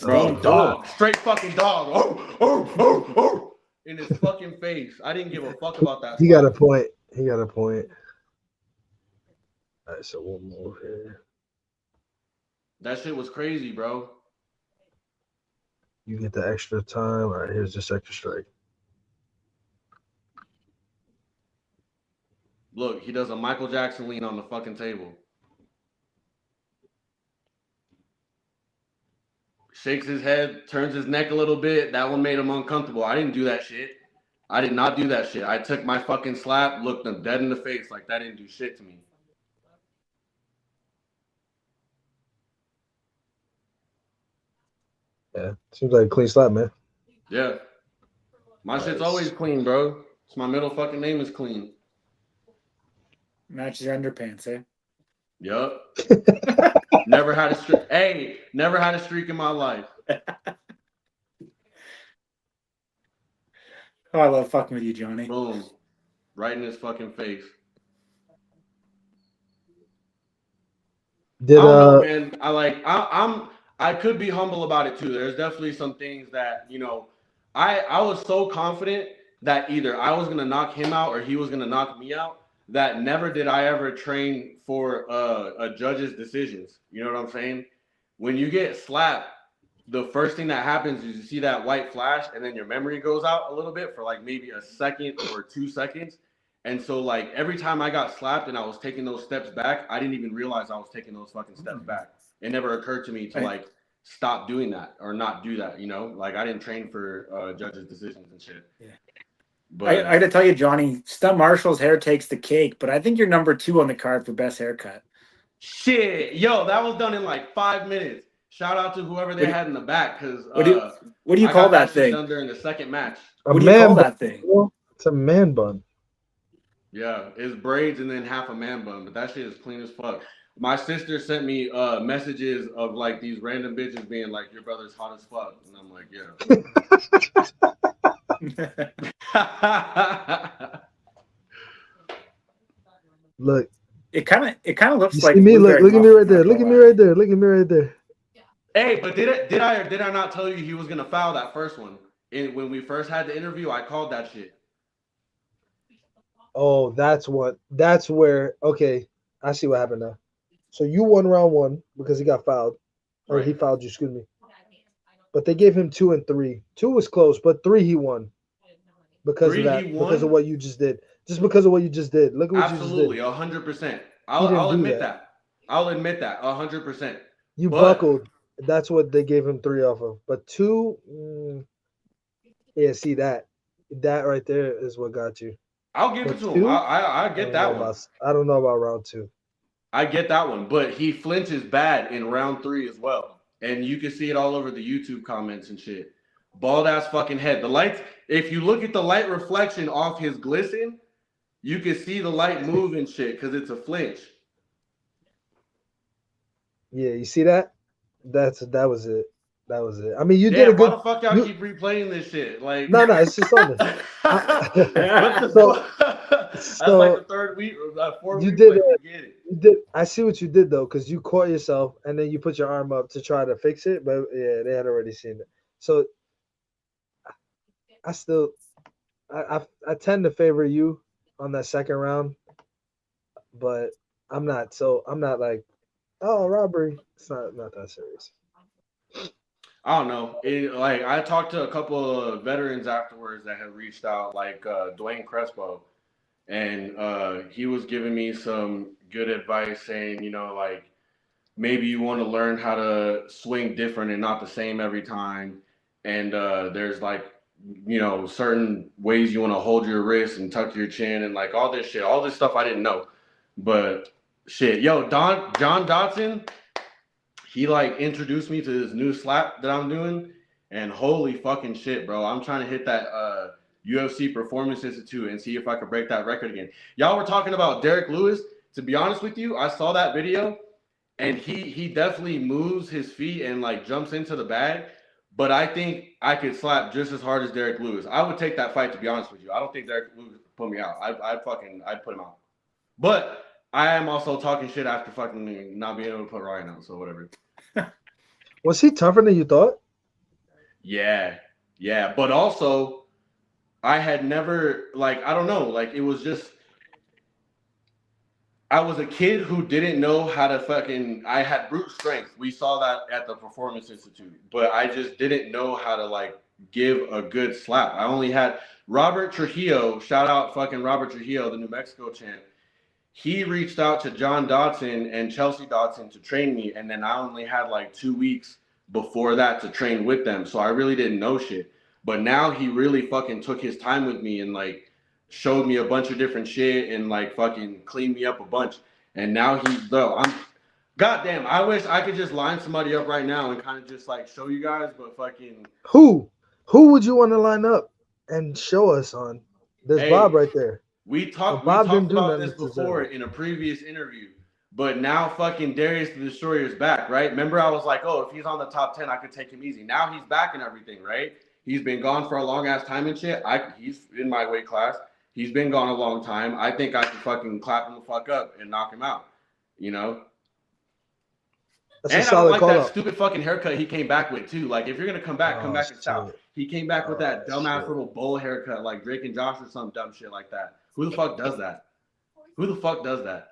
Bro, Dog. Straight fucking dog. Oh. In his fucking face. I didn't give a fuck about that. He got a point. All right, so one more here. That shit was crazy, bro. You get the extra time. All right, here's just extra strike. Look, he does a Michael Jackson lean on the fucking table. Shakes his head, turns his neck a little bit. That one made him uncomfortable. I didn't do that shit. I did not do that shit. I took my fucking slap, looked him dead in the face like that didn't do shit to me. Yeah, seems like a clean slap, man. Yeah. My shit's always clean, bro. It's my middle fucking name is clean. Matches your underpants, eh? Yup. Never had a streak. Hey, never had a streak in my life. Oh, I love fucking with you, Johnny. Boom. Right in his fucking face. Did I don't know, man. I could be humble about it too. There's definitely some things that, you know, I was so confident that either I was gonna knock him out or he was gonna knock me out that never did I ever train for a judge's decisions. You know what I'm saying? When you get slapped, the first thing that happens is you see that white flash and then your memory goes out a little bit for like maybe a second or 2 seconds. And so like every time I got slapped and I was taking those steps back, I didn't even realize I was taking those fucking steps back. It never occurred to me to like stop doing that or not do that, you know? Like I didn't train for judges' decisions and shit. Yeah. But I got to tell you, Johnny, Stunt Marshall's hair takes the cake, but I think you're number 2 on the card for best haircut. shit, yo, that was done in like 5 minutes. Shout out to whoever they had in the back because what do you call that thing? Done during the second match. What do you call that thing? It's a man bun. Yeah, it's braids and then half a man bun, but that shit is clean as fuck. My sister sent me messages of like these random bitches being like, "Your brother's hot as fuck," and I'm like, "Yeah." Look, it kind of looks you like see me. Look at me right there. Muffin, Look at me right there. Look at me right there. Hey, but did I not tell you he was gonna foul that first one? When we first had the interview, I called that shit. Oh, that's where. Okay, I see what happened now. So you won round 1 because he got fouled, or Right. he fouled you. Excuse me. but they gave him 2 and 3. 2 was close, but 3 he won because of 3 that, he because of won. what you just did. Just because of what you just did. Look at what you just did. Absolutely, 100%. He didn't I'll do admit that. that. I'll admit that 100%. You But buckled. That's what they gave him 3 off of. But 2, yeah, see that. That right there is what got you. I'll give it But to him. 2, I I get don't know that one. about round 2. I get that one. But he flinches bad in round 3 as well, and you can see it all over the YouTube comments and shit. Bald ass fucking head. The lights. If you look at the light reflection off his glisten, you can see the light move and shit because it's a flinch. Yeah, you see that? That was it. That was it. I mean, you did a Damn, why good. the fuck y'all You keep replaying this shit? Like, no, no, it's just on there. what the So fuck? That's like so the third week, fourth you did replay. We get it. you did. I see what you did though, because you caught yourself and then you put your arm up to try to fix it, but yeah, they had already seen it. So I still I tend to favor you on that second round, but I'm not. So I'm not like, oh, robbery. It's not that serious. I don't know. Like I talked to a couple of veterans afterwards that had reached out, like Dwayne Crespo, and he was giving me some good advice, saying, like maybe you want to learn how to swing different and not the same every time, and there's like certain ways you want to hold your wrist and tuck your chin and like all this stuff I didn't know, but shit, yo, John Dotson, he like introduced me to this new slap that I'm doing, and holy fucking shit, bro! I'm trying to hit that UFC Performance Institute and see if I could break that record again. Y'all were talking about Derek Lewis. To be honest with you, I saw that video, and he definitely moves his feet and like jumps into the bag. But I think I could slap just as hard as Derek Lewis. I would take that fight, to be honest with you. I don't think Derek Lewis put me out. I'd put him out. But I am also talking shit after fucking not being able to put Ryan out. So whatever. Was he tougher than you thought? Yeah, yeah. But also, I had never I don't know, it was just I was a kid who didn't know how to I had brute strength. We saw that at the Performance Institute, but I just didn't know how to give a good slap. I only had Robert Trujillo, shout out fucking Robert Trujillo, the New Mexico champ. He reached out to John Dodson and Chelsea Dodson to train me, and then I only had 2 weeks before that to train with them, so I really didn't know shit. But now he really fucking took his time with me and showed me a bunch of different shit and fucking cleaned me up a bunch. And now I'm goddamn. I wish I could just line somebody up right now and kind of just show you guys, but fucking Who would you want to line up and show us on? There's Bob hey. right there. We talked didn't do about nothing this to deserve before it. in a previous interview, but now fucking Darius the Destroyer is back, right? Remember I was like, oh, if he's on the top 10, I could take him easy. Now he's back and everything, right? He's been gone for a long ass time and shit. He's in my weight class. He's been gone a long time. I think I could fucking clap him the fuck up and knock him out, you know? That's And a I don't solid like call that up. stupid fucking haircut he came back with too. Like if you're gonna come back Oh, in style. shit. He came back with that dumbass shit. little bowl haircut like Drake and Josh or some dumb shit like that. Who the fuck does that? Who the fuck does that?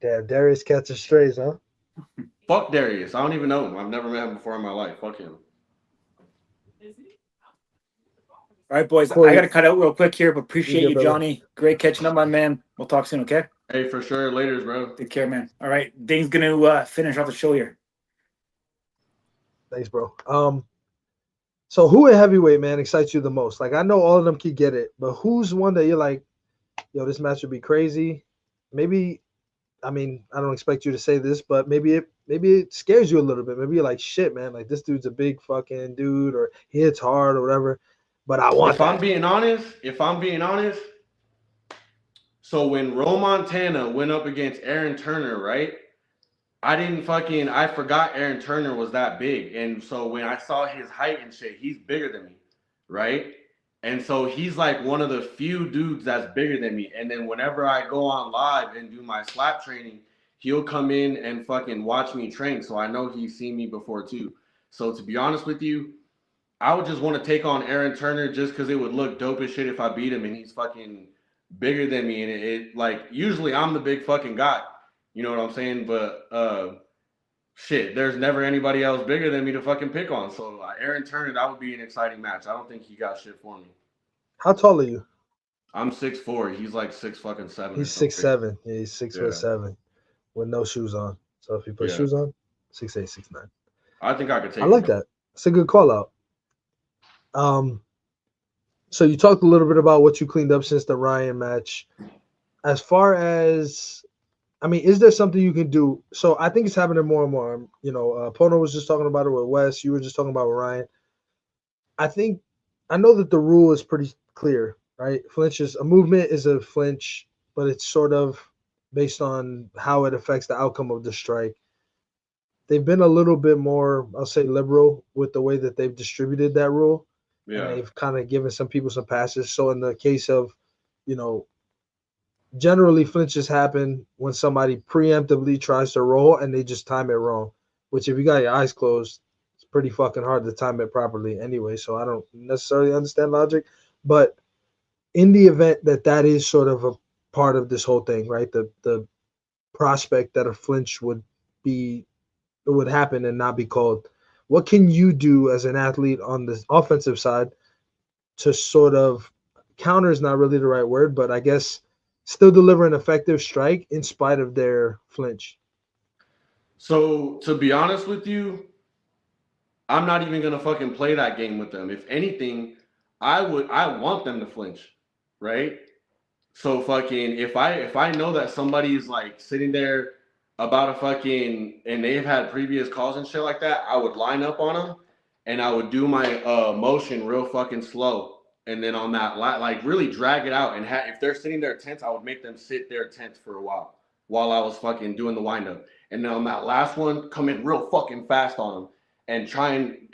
Damn, Darius catches strays, huh? Fuck Darius. I don't even know him. I've never met him before in my life. Fuck him. All right, boys. Corey, I got to cut out real quick here, but appreciate good, you, brother. Johnny. Great catching up, my man. We'll talk soon, okay? Hey, for sure. Laters, bro. Take care, man. All right. Dane's going to finish off the show here. Thanks, bro. So who at heavyweight, man, excites you the most? I know all of them can get it, but who's one that you're like, yo, this match would be crazy? Maybe, I don't expect you to say this, but maybe it scares you a little bit. Maybe you're like, shit, man, this dude's a big fucking dude, or he hits hard or whatever. But I want. If I'm being honest, so when Ro Montana went up against Aaron Turner, right? I forgot Aaron Turner was that big. And so when I saw his height and shit, he's bigger than me, right? And so he's one of the few dudes that's bigger than me. And then whenever I go on live and do my slap training, he'll come in and fucking watch me train. So I know he's seen me before too. So to be honest with you, I would just want to take on Aaron Turner just because it would look dope as shit if I beat him and he's fucking bigger than me. And it usually I'm the big fucking guy. You know what I'm saying? But shit, there's never anybody else bigger than me to fucking pick on. So Aaron Turner, that would be an exciting match. I don't think he got shit for me. How tall are you? I'm 6'4". He's like 6'7" or He's something. 6'7". Yeah, he's 6'7" with no shoes on. So if you put Yeah. shoes on, 6'8", 6'9". I think I could take I like him. that. It's a good call out. So you talked a little bit about what you cleaned up since the Ryan match. As far as, I mean, is there something you can do? So I think it's happening more and more. Pono was just talking about it with Wes. You were just talking about with Ryan. I know that the rule is pretty clear, right? Flinch is a movement is a flinch, but it's sort of based on how it affects the outcome of the strike. They've been a little bit more, I'll say, liberal with the way that they've distributed that rule. And Yeah. they've kind of given some people some passes. So in the case of, you know, generally flinches happen when somebody preemptively tries to roll and they just time it wrong. Which if you got your eyes closed, it's pretty fucking hard to time it properly anyway. So I don't necessarily understand logic, but in the event that that is sort of a part of this whole thing, right? The prospect that a flinch would happen and not be called. What can you do as an athlete on the offensive side to sort of counter is not really the right word, but I guess still deliver an effective strike in spite of their flinch? So to be honest with you, I'm not even gonna fucking play that game with them. If anything, I want them to flinch, right? So fucking if I know that somebody's like sitting there about a fucking and they've had previous calls and shit like that, I would line up on them and I would do my motion real fucking slow, and then on that like really drag it out and if they're sitting there tense, I would make them sit there tense for a while I was fucking doing the wind up, and then on that last one come in real fucking fast on them and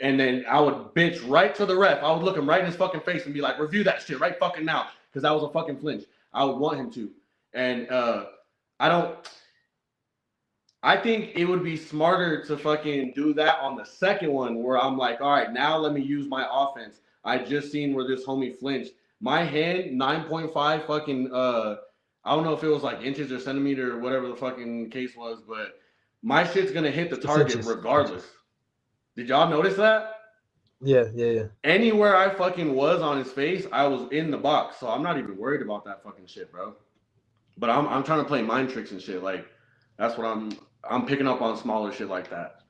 and then I would bitch right to the ref. I would look him right in his fucking face and be like, review that shit right fucking now because that was a fucking flinch. I would want him to. And I don't. I think it would be smarter to fucking do that on the second one where I'm like, all right, now let me use my offense. I just seen where this homie flinched. My hand, 9.5 fucking, I don't know if it was like inches or centimeter or whatever the fucking case was, but my shit's going to hit the target regardless. Did y'all notice that? Yeah. Anywhere I fucking was on his face, I was in the box. So I'm not even worried about that fucking shit, bro. But I'm trying to play mind tricks and shit. Like that's what I'm picking up on smaller shit like that.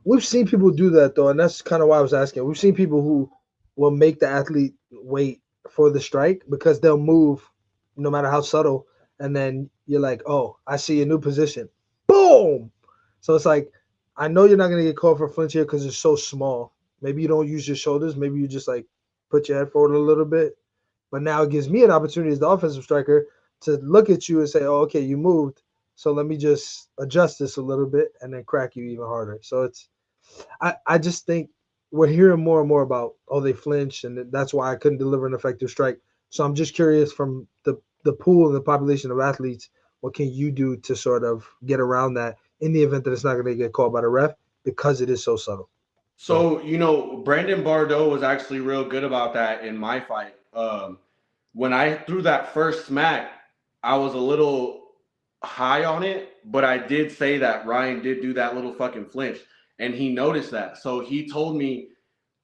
We've seen people do that though, and that's kind of why I was asking. We've seen people who will make the athlete wait for the strike because they'll move no matter how subtle, and then you're like, oh, I see a new position. Boom! So it's like, I know you're not gonna get called for flinch here because it's so small. Maybe you don't use your shoulders. Maybe you just like put your head forward a little bit. But now it gives me an opportunity as the offensive striker to look at you and say, oh, okay, you moved. So let me just adjust this a little bit and then crack you even harder. So I just think we're hearing more and more about, oh, they flinched and that's why I couldn't deliver an effective strike. So I'm just curious from the pool and the population of athletes, what can you do to sort of get around that in the event that it's not going to get called by the ref because it is so subtle? So Brandon Bardot was actually real good about that in my fight. When I threw that first smack, I was a little high on it, but I did say that Ryan did do that little fucking flinch, and he noticed that. So he told me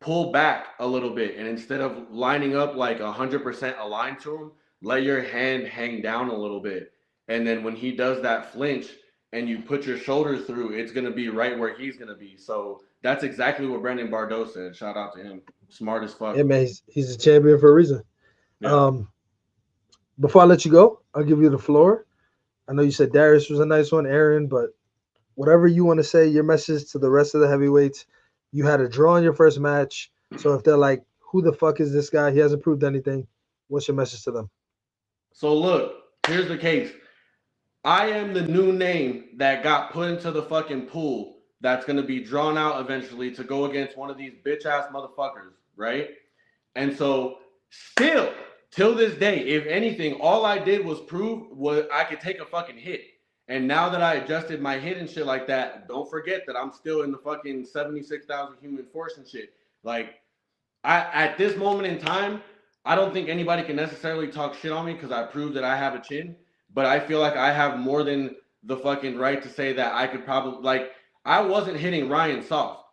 pull back a little bit, and instead of lining up like 100% aligned to him, let your hand hang down a little bit, and then when he does that flinch and you put your shoulders through, it's gonna be right where he's gonna be. So that's exactly what Brandon Bardot said. Shout out to him, smart as fuck. Yeah, man, he's a champion for a reason. Yeah. Before I let you go, I'll give you the floor. I know you said Darius was a nice one, Aaron, but whatever you want to say, your message to the rest of the heavyweights. You had a draw in your first match. So if they're like, who the fuck is this guy? He hasn't proved anything. What's your message to them? So look, here's the case. I am the new name that got put into the fucking pool that's gonna be drawn out eventually to go against one of these bitch ass motherfuckers, right? And so still, till this day, if anything, all I did was prove was I could take a fucking hit. And now that I adjusted my hit and shit like that, don't forget that I'm still in the fucking 76,000 human force and shit. Like, at this moment in time, I don't think anybody can necessarily talk shit on me because I proved that I have a chin. But I feel like I have more than the fucking right to say that I could probably, like, I wasn't hitting Ryan soft.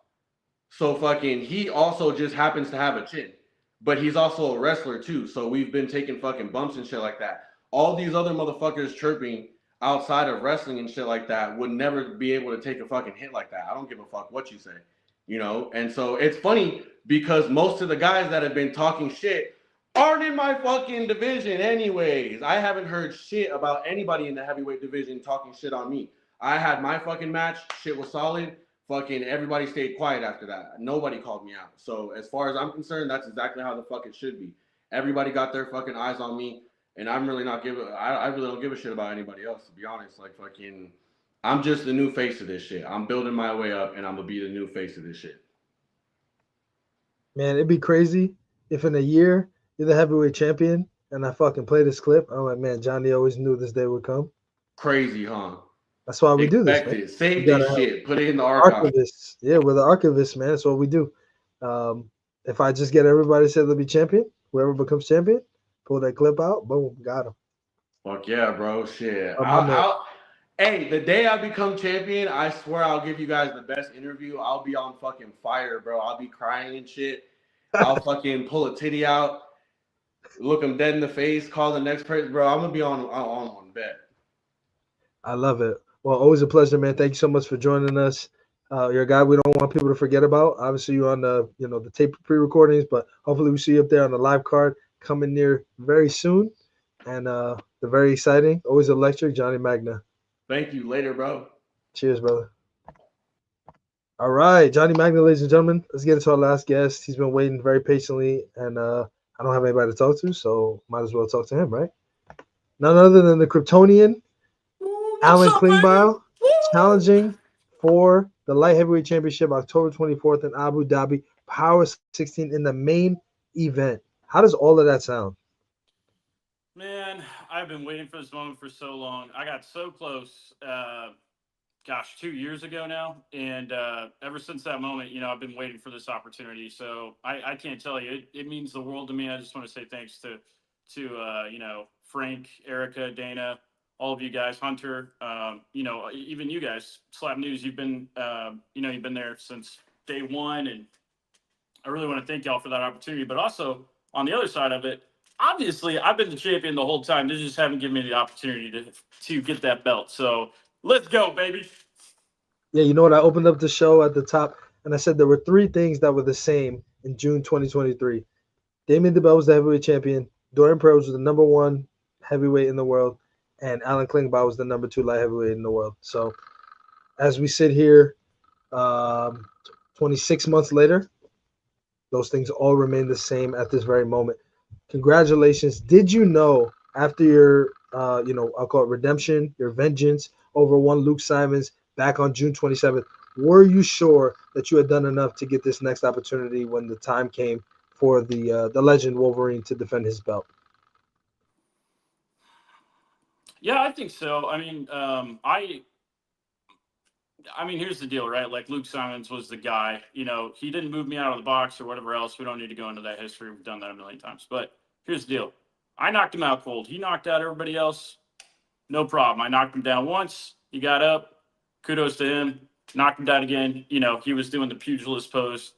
So fucking he also just happens to have a chin. But he's also a wrestler too. So we've been taking fucking bumps and shit like that. All these other motherfuckers chirping outside of wrestling and shit like that would never be able to take a fucking hit like that. I don't give a fuck what you say. You know? And so it's funny because most of the guys that have been talking shit aren't in my fucking division anyways. I haven't heard shit about anybody in the heavyweight division talking shit on me. I had my fucking match, shit was solid. Fucking everybody stayed quiet after that. Nobody called me out. So as far as I'm concerned, that's exactly how the fuck it should be. Everybody got their fucking eyes on me, and I'm really not giving. I really don't give a shit about anybody else, to be honest. Like fucking, I'm just the new face of this shit. I'm building my way up, and I'm gonna be the new face of this shit. Man, it'd be crazy if in a year you're the heavyweight champion and I fucking play this clip. I'm like, man, Johnny always knew this day would come. Crazy, huh? That's why we do this, Expect man. it. Save We this gotta have shit. Put it in the archive. archivists. Yeah, we're the archivists, man. That's what we do. If I just get everybody to say they'll be champion, whoever becomes champion, pull that clip out, boom, got him. Fuck yeah, bro. Shit. My man. Hey, the day I become champion, I swear I'll give you guys the best interview. I'll be on fucking fire, bro. I'll be crying and shit. I'll fucking pull a titty out, look him dead in the face, call the next person, bro. I'm gonna be on one bet. I love it. Well, always a pleasure, man. Thank you so much for joining us. You're a guy we don't want people to forget about. Obviously, you on the tape pre-recordings, but hopefully we see you up there on the live card coming near very soon. And the very exciting, always electric, Johnny Magna. Thank you. Later, bro. Cheers, brother. All right, Johnny Magna, ladies and gentlemen. Let's get into our last guest. He's been waiting very patiently, and I don't have anybody to talk to, so might as well talk to him, right? None other than the Kryptonian, Alan Klingbeil, challenging for the light heavyweight championship October 24th in Abu Dhabi, Power 16 in the main event. How does all of that sound? Man, I've been waiting for this moment for so long. I got so close, 2 years ago now. And ever since that moment, I've been waiting for this opportunity. So I can't tell you. It means the world to me. I just want to say thanks to Frank, Erica, Dana, all of you guys, Hunter, even you guys, Slap News, you've been there since day one. And I really want to thank y'all for that opportunity. But also, on the other side of it, obviously, I've been the champion the whole time. They just haven't given me the opportunity to get that belt. So let's go, baby. Yeah, you know what? I opened up the show at the top, and I said there were three things that were the same in June 2023. Damien DeBell was the heavyweight champion. Dorian Perez was the number one heavyweight in the world, and Alan Klingbeil was the number two light heavyweight in the world. So as we sit here 26 months later, those things all remain the same at this very moment. Congratulations. Did you know after your, I'll call it redemption, your vengeance over one Luke Simons back on June 27th, were you sure that you had done enough to get this next opportunity when the time came for the legend Wolverine to defend his belt? Yeah, I think so. Here's the deal, right? Like Luke Simons was the guy. He didn't move me out of the box or whatever else. We don't need to go into that history. We've done that a million times. But here's the deal. I knocked him out cold. He knocked out everybody else. No problem. I knocked him down once. He got up. Kudos to him. Knocked him down again. He was doing the pugilist pose.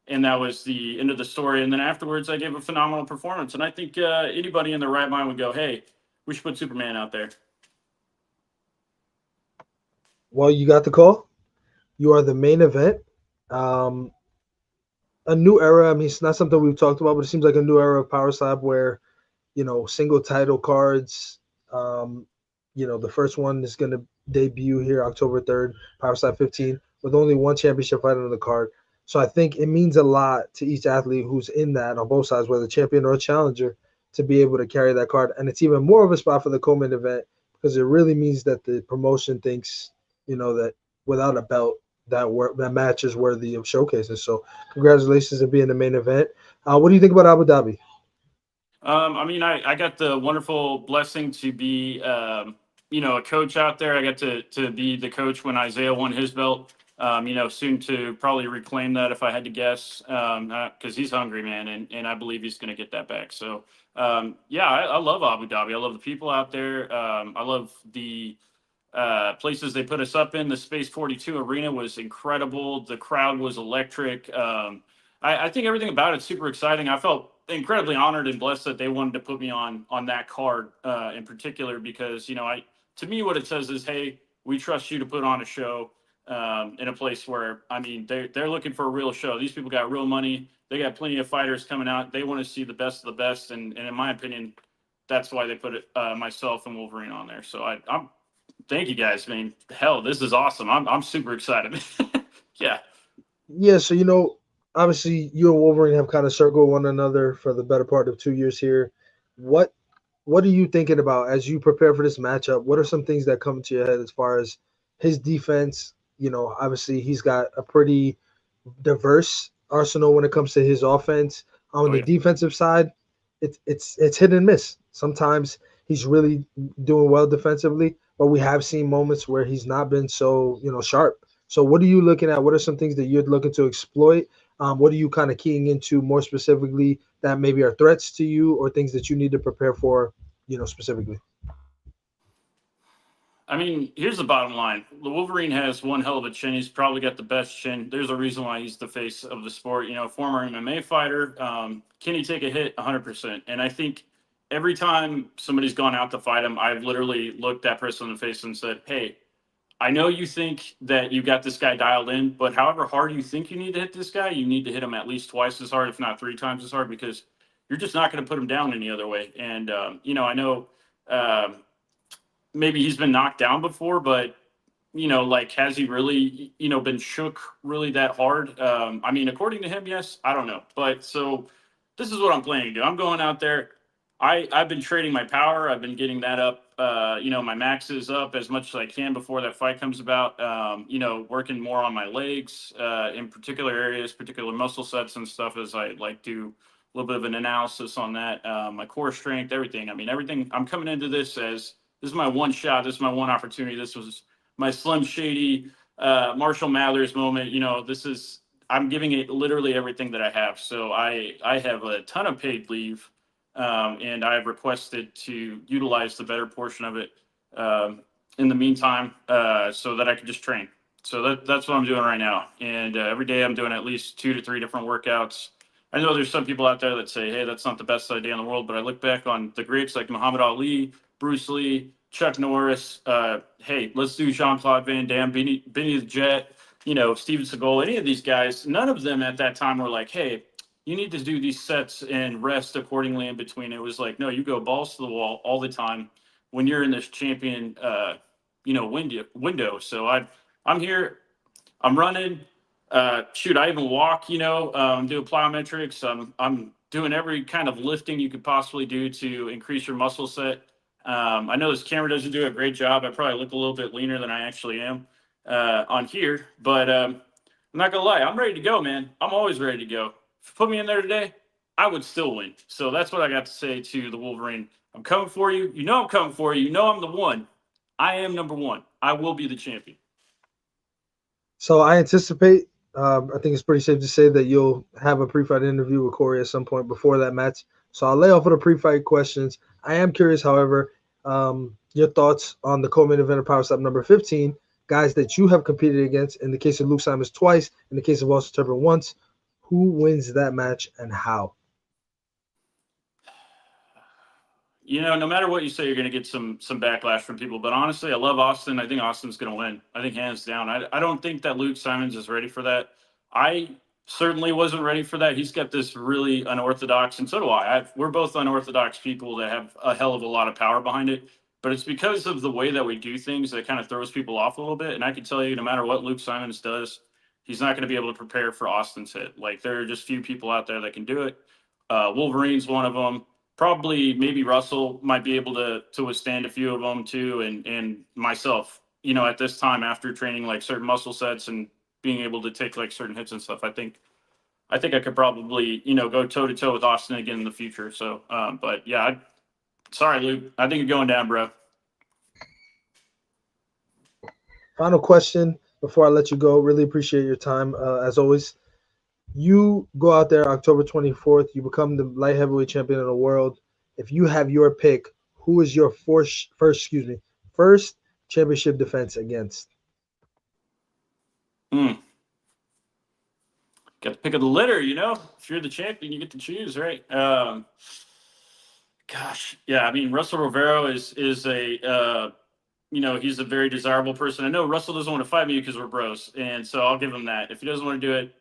And that was the end of the story. And then afterwards, I gave a phenomenal performance. And I think anybody in their right mind would go, hey, we should put Superman out there. Well, you got the call. You are the main event. A new era. I mean, it's not something we've talked about, but it seems like a new era of Power Slap where, single title cards. The first one is going to debut here October 3rd, Power Slap 15, with only one championship fight on the card. So I think it means a lot to each athlete who's in that on both sides, whether champion or challenger, to be able to carry that card. And it's even more of a spot for the co-main event because it really means that the promotion thinks, that without a belt, that match is worthy of showcasing. So congratulations on being the main event. What do you think about Abu Dhabi? I got the wonderful blessing to be, a coach out there. I got to be the coach when Isaiah won his belt. Soon to probably reclaim that if I had to guess, because he's hungry, man, and I believe he's going to get that back. So, I love Abu Dhabi. I love the people out there. I love the places they put us up in. The Space 42 arena was incredible. The crowd was electric. I think everything about it's super exciting. I felt incredibly honored and blessed that they wanted to put me on that card in particular because to me what it says is, hey, we trust you to put on a show in a place where they're looking for a real show. These people got real money. They got plenty of fighters coming out. They want to see the best of the best, and in my opinion, that's why they put myself and Wolverine on there. So I'm thank you guys. I mean, hell, this is awesome. I'm super excited. Yeah. Yeah, so obviously you and Wolverine have kind of circled one another for the better part of 2 years here. What what are you thinking about as you prepare for this matchup? What are some things that come to your head as far as his defense? Obviously he's got a pretty diverse arsenal when it comes to his offense. On Oh the yeah. defensive side, it's hit and miss. Sometimes he's really doing well defensively, but we have seen moments where he's not been so sharp. So what are you looking at? What are some things that you're looking to exploit? What are you kind of keying into more specifically that maybe are threats to you or things that you need to prepare for, specifically? I mean, here's the bottom line. The Wolverine has one hell of a chin. He's probably got the best chin. There's a reason why he's the face of the sport. Former MMA fighter. Can he take a hit? 100%. And I think every time somebody's gone out to fight him, I've literally looked that person in the face and said, hey, I know you think that you got this guy dialed in, but however hard you think you need to hit this guy, you need to hit him at least twice as hard, if not three times as hard, because you're just not going to put him down any other way. And, I know um maybe he's been knocked down before, but like has he really, been shook really that hard? According to him, yes. I don't know, but so this is what I'm planning to do. I'm going out there. I've been trading my power. I've been getting that up. My max is up as much as I can before that fight comes about. Working more on my legs in particular areas, particular muscle sets and stuff as I like do a little bit of an analysis on that. My core strength, everything. Everything. I'm coming into this as this is my one shot. This is my one opportunity. This was my Slim Shady, Marshall Mathers moment. I'm giving it literally everything that I have. So I have a ton of paid leave, and I have requested to utilize the better portion of it in the meantime, so that I can just train. So that's what I'm doing right now. And every day I'm doing at least 2 to 3 different workouts. I know there's some people out there that say, hey, that's not the best idea in the world. But I look back on the greats like Muhammad Ali, Bruce Lee, Chuck Norris. Hey, let's do Jean-Claude Van Damme, Benny the Jet, Steven Seagal, any of these guys. None of them at that time were like, hey, you need to do these sets and rest accordingly in between. It was like, no, you go balls to the wall all the time when you're in this champion, window. So I'm here, I'm running. Shoot, I even walk. Do plyometrics. I'm doing every kind of lifting you could possibly do to increase your muscle set. I know this camera doesn't do a great job. I probably look a little bit leaner than I actually am on here, but I'm not gonna lie. I'm ready to go, man. I'm always ready to go. If you put me in there today, I would still win. So that's what I got to say to the Wolverine. I'm coming for you. You know I'm coming for you. You know I'm the one. I am number one. I will be the champion. So I anticipate, I think it's pretty safe to say that you'll have a pre-fight interview with Corey at some point before that match. So I'll lay off with the pre-fight questions. I am curious, however, your thoughts on the co-main event of Power Step number 15, guys that you have competed against. In the case of Luke Simons twice, in the case of Austin Turpin once. Who wins that match and how? No matter what you say, you're going to get some backlash from people. But honestly, I love Austin. I think Austin's going to win. I think hands down. I don't think that Luke Simons is ready for that. I certainly wasn't ready for that. He's got this really unorthodox, and so do I. We're both unorthodox people that have a hell of a lot of power behind it. But it's because of the way that we do things that kind of throws people off a little bit. And I can tell you, no matter what Luke Simons does, he's not going to be able to prepare for Austin's hit. Like, there are just few people out there that can do it. Wolverine's one of them. Probably maybe Russell might be able to withstand a few of them too, and myself, at this time after training like certain muscle sets and being able to take like certain hits and stuff, I think I could probably go toe to toe with Austin again in the future. So, but yeah, sorry, Luke, I think you're going down, bro. Final question before I let you go. Really appreciate your time as always. You go out there October 24th. You become the light heavyweight champion of the world. If you have your pick, who is your first championship defense against? Got the pick of the litter, you know. If you're the champion, you get to choose, right? Gosh, yeah. I mean, Russell Rivero is a he's a very desirable person. I know Russell doesn't want to fight me because we're bros, and so I'll give him that. If he doesn't want to do it,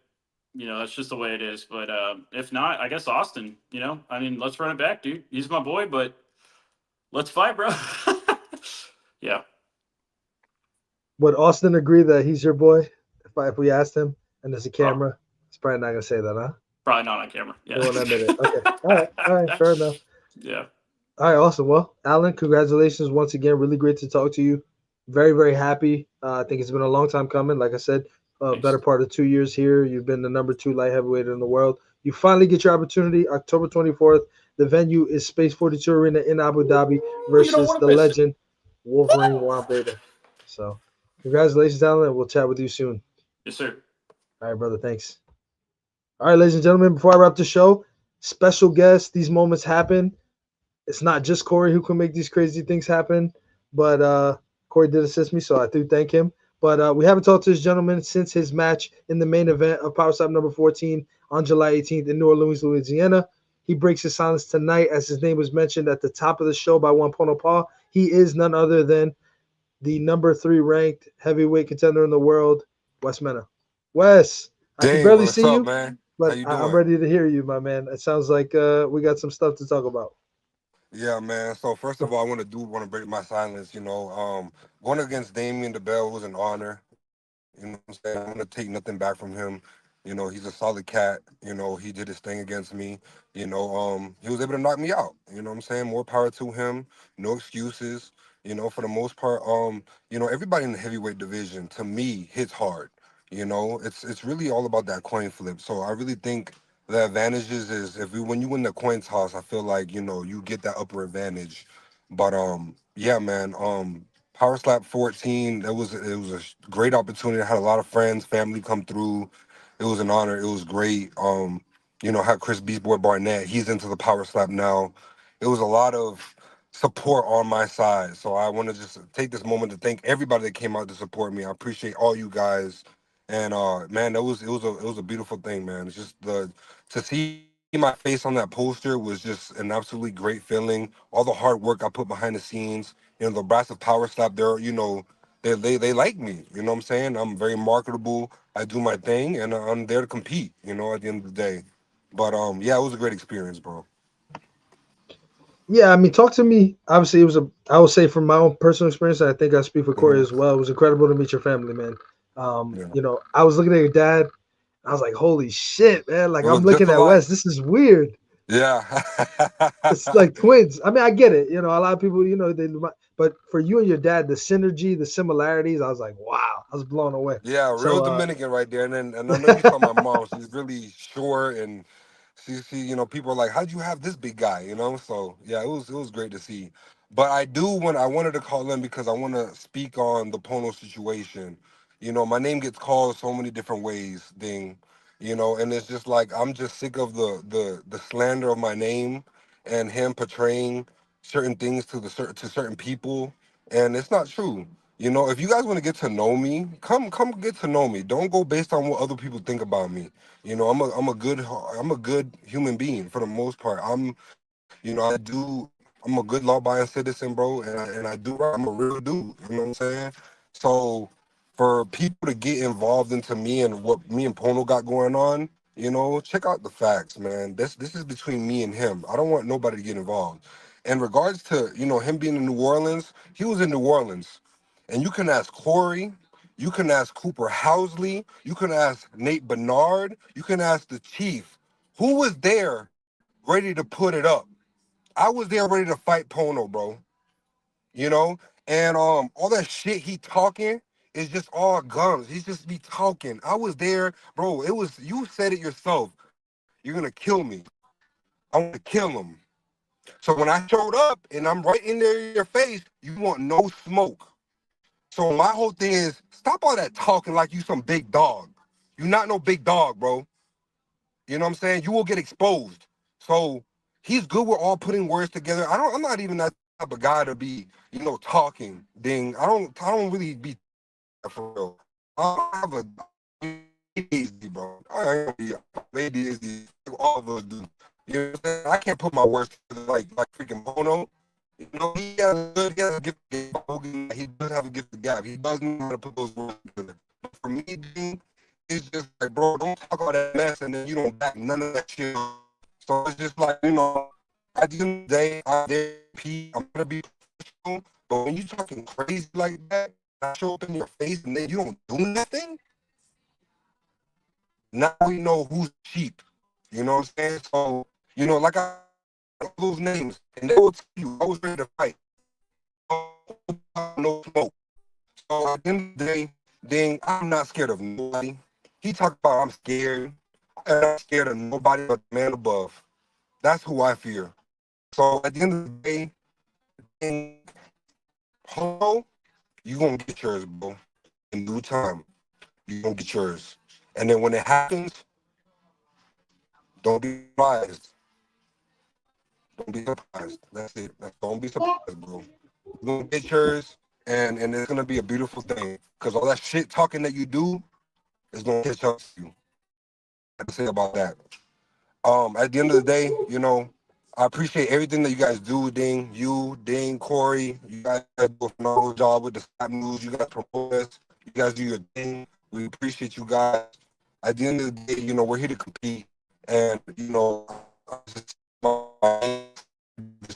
that's just the way it is. But if not, I guess Austin. I mean, let's run it back, dude. He's my boy, but let's fight, bro. Yeah. Would Austin agree that he's your boy if we asked him and there's a camera? He's probably not gonna say that, huh? Probably not on camera. Yeah. You won't admit it. Okay. All right. Fair enough. Yeah. All right, awesome. Well, Alan, congratulations once again. Really great to talk to you. Very, very happy. I think it's been a long time coming. Like I said, better part of 2 years here. You've been the number 2 light heavyweight in the world. You finally get your opportunity October 24th. The venue is Space 42 Arena in Abu Dhabi versus the legend Wolverine Juan Bader. So, congratulations, Alan, and we'll chat with you soon. Yes, sir. All right, brother. Thanks. All right, ladies and gentlemen, before I wrap the show, special guest. These moments happen. It's not just Corey who can make these crazy things happen, but Corey did assist me, so I do thank him. But we haven't talked to this gentleman since his match in the main event of Power Stop number 14 on July 18th in New Orleans, Louisiana. He breaks his silence tonight as his name was mentioned at the top of the show by one Pono Paul. He is none other than the number 3 ranked heavyweight contender in the world, Wes Mena. Wes, I can barely see up, you, man? but I'm ready to hear you, my man. It sounds like we got some stuff to talk about. Yeah, man. So first of all, I want to break my silence. Going against Damien DeBell was an honor. You know what I'm saying? I'm gonna take nothing back from him. He's a solid cat. He did his thing against me. He was able to knock me out. You know what I'm saying? More power to him. No excuses. For the most part, everybody in the heavyweight division to me hits hard. It's really all about that coin flip. So I really think the advantages is when you win the coin toss, I feel like you get that upper advantage. But yeah, man. Power Slap 14. It was a great opportunity. I had a lot of friends, family come through. It was an honor. It was great. Had Chris Beast Boy Barnett. He's into the Power Slap now. It was a lot of support on my side. So I want to just take this moment to thank everybody that came out to support me. I appreciate all you guys. And man, it was a beautiful thing, man. It's just to see my face on that poster was just an absolutely great feeling. All the hard work I put behind the scenes, the brass of Power Slap, they like me. You know what I'm saying? I'm very marketable. I do my thing, and I'm there to compete. At the end of the day. But yeah, it was a great experience, bro. Yeah, I mean, talk to me. Obviously, I would say from my own personal experience, and I think I speak for Corey Mhm. as well. It was incredible to meet your family, man. Yeah. I was looking at your dad. I was like, holy shit, man. Like, We I'm look just looking at alike. Wes. This is weird. Yeah. It's like twins. I mean, I get it. A lot of people, but for you and your dad, the synergy, the similarities, I was like, wow. I was blown away. Yeah, real So, Dominican right there. And I know you saw my mom. She's really short, and people are like, how'd you have this big guy? So yeah, it was great to see. But I wanted to call in because I want to speak on the Pono situation. My name gets called so many different ways, Ding. And it's just like I'm just sick of the slander of my name and him portraying certain things to certain people, and it's not true. If you guys want to get to know me, come get to know me. Don't go based on what other people think about me. I'm a good human being for the most part. I'm a good law-abiding citizen, bro, and I do right. I'm a real dude. You know what I'm saying? So for people to get involved into me and what me and Pono got going on, check out the facts, man. This is between me and him. I don't want nobody to get involved. In regards to him being in New Orleans, he was in New Orleans, and you can ask Corey. You can ask Cooper Housley. You can ask Nate Bernard. You can ask the Chief. Who was there ready to put it up? I was there ready to fight Pono, bro. You know? And all that shit he talking is just all gums. He's just be talking. I was there, bro. You said it yourself. You're gonna kill me. I want to kill him. So when I showed up and I'm right in there in your face, you want no smoke. So my whole thing is stop all that talking like you some big dog. You not no big dog, bro. You know what I'm saying? You will get exposed. So he's good with all putting words together. I'm not even that type of type of guy to be, talking. Ding. I don't really be for real. I have a ADHD, bro. I ain't gonna be ADHD. All of us do. You know what I'm saying? I can't put my words together like freaking Pono. He has a gift of gab. He does have a gift of gab. He does know how to put those words together. But for me, Ding, it's just like, bro, don't talk all that mess and then you don't back none of that shit up. So it's just like, at the end of the day, I'm gonna be professional. But when you talking crazy like that, I show up in your face and then you don't do nothing, now we know who's cheap. You know what I'm saying? So, like I all those names, and they will tell you I was ready to fight. No smoke. So at the end of the day, Ding, I'm not scared of nobody. He talked about I'm scared. I'm not scared of nobody but the man above. That's who I fear. So at the end of the day, Ding, Pono, you gonna get yours, bro. In due time, you gonna get yours. And then when it happens, don't be surprised. Don't be surprised. That's it. Don't be surprised, bro. You're gonna get yours, and it's gonna be a beautiful thing. Cause all that shit talking that you do is gonna catch up to you. I have to say about that. At the end of the day, I appreciate everything that you guys do, Ding. You, Ding, Corey, you guys do a phenomenal job with the Snap News. You guys promote us. You guys do your thing. We appreciate you guys. At the end of the day, we're here to compete, and just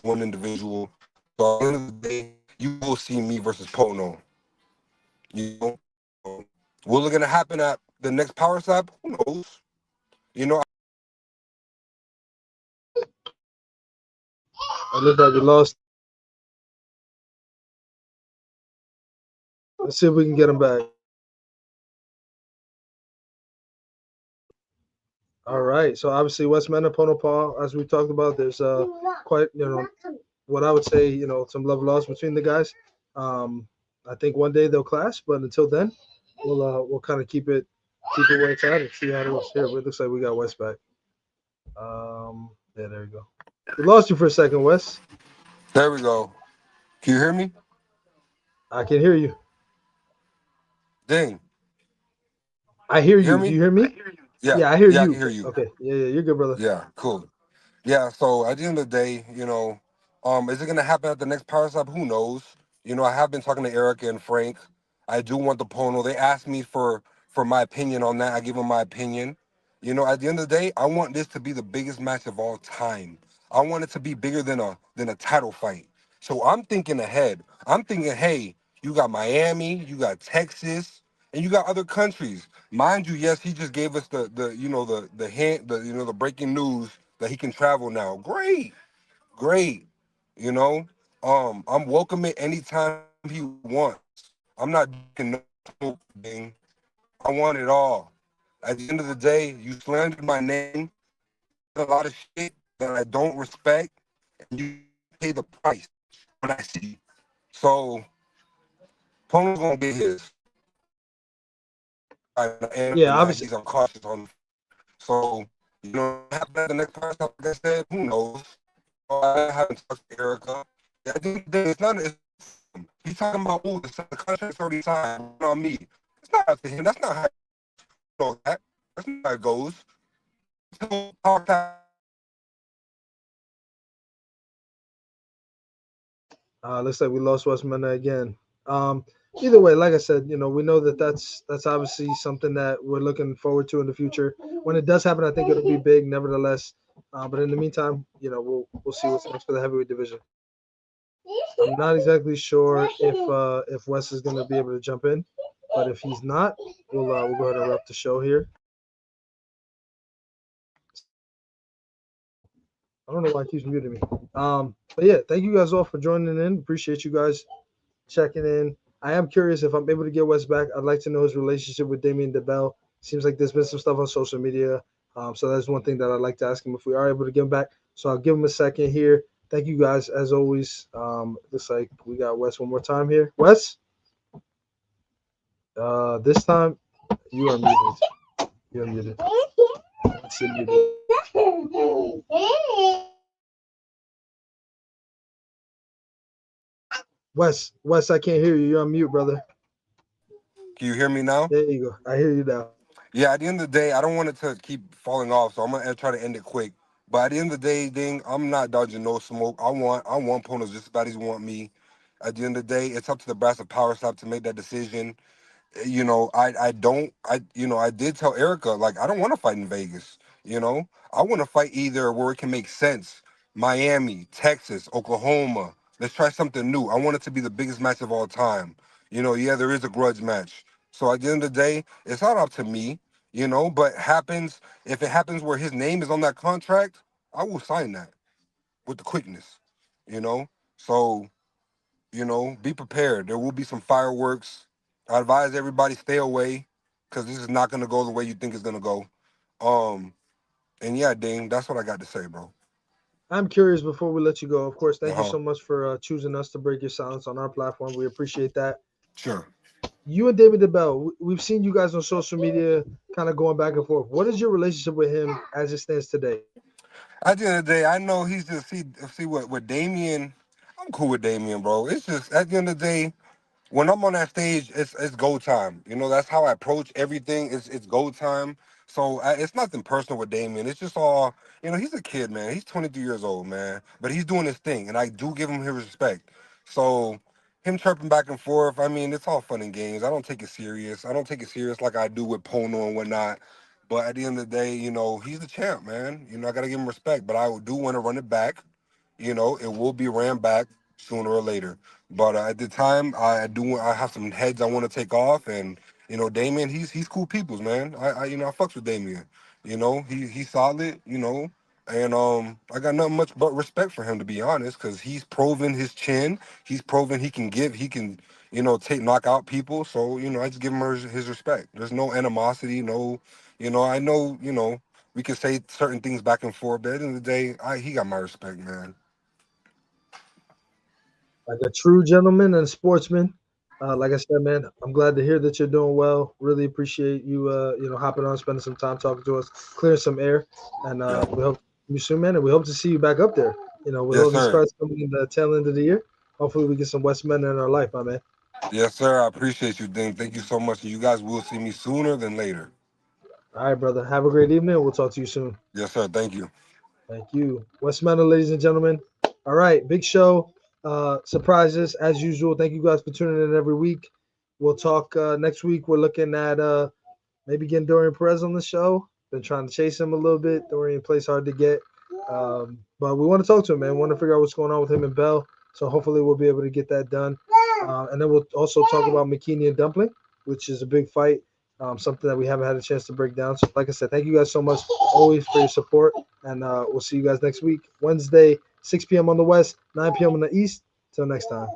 one individual. So at the end of the day, you will see me versus Pono. You know, will it gonna happen at the next Power Slap? Who knows? You know, It looks like we lost. Let's see if we can get him back. All right. So obviously, West Magna, Pono Paul, as we talked about, there's quite what I would say some love lost between the guys. I think one day they'll clash, but until then, we'll kind of keep it where it's at and see how it goes. Here, it looks like we got West back. Yeah, there you go. We lost you for a second, Wes. there we go. Can you hear me? I can hear you. Ding. I hear You hear you. Do me? you hear me? Yeah. Yeah, I hear Yeah, I you. can hear you. Okay. Yeah, you're good, brother. Yeah, cool. Yeah, so at the end of the day, is it gonna happen at the next Power Slap? Who knows? I have been talking to Erica and Frank. I do want the Pono. They asked me for my opinion on that. I give them my opinion. At the end of the day, I want this to be the biggest match of all time. I want it to be bigger than a title fight. So I'm thinking ahead. I'm thinking, hey, you got Miami, you got Texas, and you got other countries. Mind you, yes, he just gave us the hint, the breaking news that he can travel now. Great, great. You know, I'm welcome it anytime he wants. I'm not doing no thing. I want it all. At the end of the day, you slandered my name, a lot of shit that I don't respect, and you pay the price when I see. So, Pono's gonna get his. Yeah, And obviously. he's cautious on. So, what happened at the next person, like I said, who knows? I haven't talked to Erica. At the end of the day, it's not. He's talking about, oh, the contract's already signed on me. It's not up to him. That's not how that. That's not how it goes. Looks like we lost West Magna again. Either way, like I said, we know that's obviously something that we're looking forward to in the future. When it does happen, I think it'll be big, nevertheless. But in the meantime, we'll see what's next for the heavyweight division. I'm not exactly sure if Wes is going to be able to jump in, but if he's not, we'll go ahead and wrap the show here. I don't know why it keeps muting me. But yeah, thank you guys all for joining in. Appreciate you guys checking in. I am curious if I'm able to get Wes back. I'd like to know his relationship with Damien DeBell. Seems like there's been some stuff on social media. So that's one thing that I'd like to ask him if we are able to get him back. So I'll give him a second here. Thank you guys as always. Looks like we got Wes one more time here. Wes, this time you are muted. You're muted. You're muted. Wes, I can't hear you. You're on mute, brother. Can you hear me now? There you go. I hear you now. Yeah, at the end of the day, I don't want it to keep falling off, so I'm gonna try to end it quick. But at the end of the day, Ding, I'm not dodging no smoke. I want Ponos just as bad as he want me. At the end of the day, it's up to the brass of Power Stop to make that decision. I did tell Erica, like, I don't want to fight in Vegas. I want to fight either where it can make sense. Miami, Texas, Oklahoma. Let's try something new. I want it to be the biggest match of all time. Yeah, there is a grudge match. So at the end of the day, it's not up to me, but if it happens where his name is on that contract, I will sign that with the quickness, you know? So be prepared. There will be some fireworks. I advise everybody stay away because this is not going to go the way you think it's going to go. Um, and yeah, Ding, that's what I got to say, bro. I'm curious before we let you go. Of course, thank you Uh-huh. so much for choosing us to break your silence on our platform. We appreciate that. Sure. You and David DeBell, we've seen you guys on social media kind of going back and forth. What is your relationship with him as it stands today? At the end of the day, I know he's just see what with Damien. I'm cool with Damien, bro. It's just at the end of the day, when I'm on that stage, it's go time. That's how I approach everything. It's go time. So it's nothing personal with Damien. It's just all he's a kid, man. He's 23 years old, man, but he's doing his thing, and I do give him his respect. So him chirping back and forth, I mean, it's all fun and games. I don't take it serious. I don't take it serious like I do with Pono and whatnot. But at the end of the day, he's the champ, man. I gotta give him respect. But I do want to run it back. It will be ran back sooner or later. But at the time, I have some heads I want to take off, and Damien, he's cool peoples, man. I fucks with Damien. He's solid. And I got nothing much but respect for him, to be honest, because he's proven his chin. He's proven he can knock out people. So I just give him his respect. There's no animosity, no, I know we can say certain things back and forth, but at the end of the day, he got my respect, man. Like a true gentleman and sportsman. Like I said, man, I'm glad to hear that you're doing well. Really appreciate you, hopping on, spending some time talking to us, clearing some air, and Yeah. we hope you soon, man. And we hope to see you back up there. With Yes, all these sir. cards coming in the tail end of the year, hopefully we get some West men in our life, my man. Yes, sir. I appreciate you, Ding. Thank you so much. And you guys will see me sooner than later. All right, brother. Have a great evening. We'll talk to you soon. Yes, sir. Thank you. Thank you. West Manor, ladies and gentlemen. All right, big show. Surprises as usual. Thank you guys for tuning in every week. We'll talk next week. We're looking at maybe getting Dorian Perez on the show. Been trying to chase him a little bit. Dorian plays hard to get. But we want to talk to him, man. We want to figure out what's going on with him and Bell. So hopefully we'll be able to get that done. And then we'll also talk about McKinney and Dumpling, which is a big fight. Something that we haven't had a chance to break down. So like I said, thank you guys so much always for your support. And we'll see you guys next week, Wednesday, 6 p.m. on the West, 9 p.m. on the East. Till next time.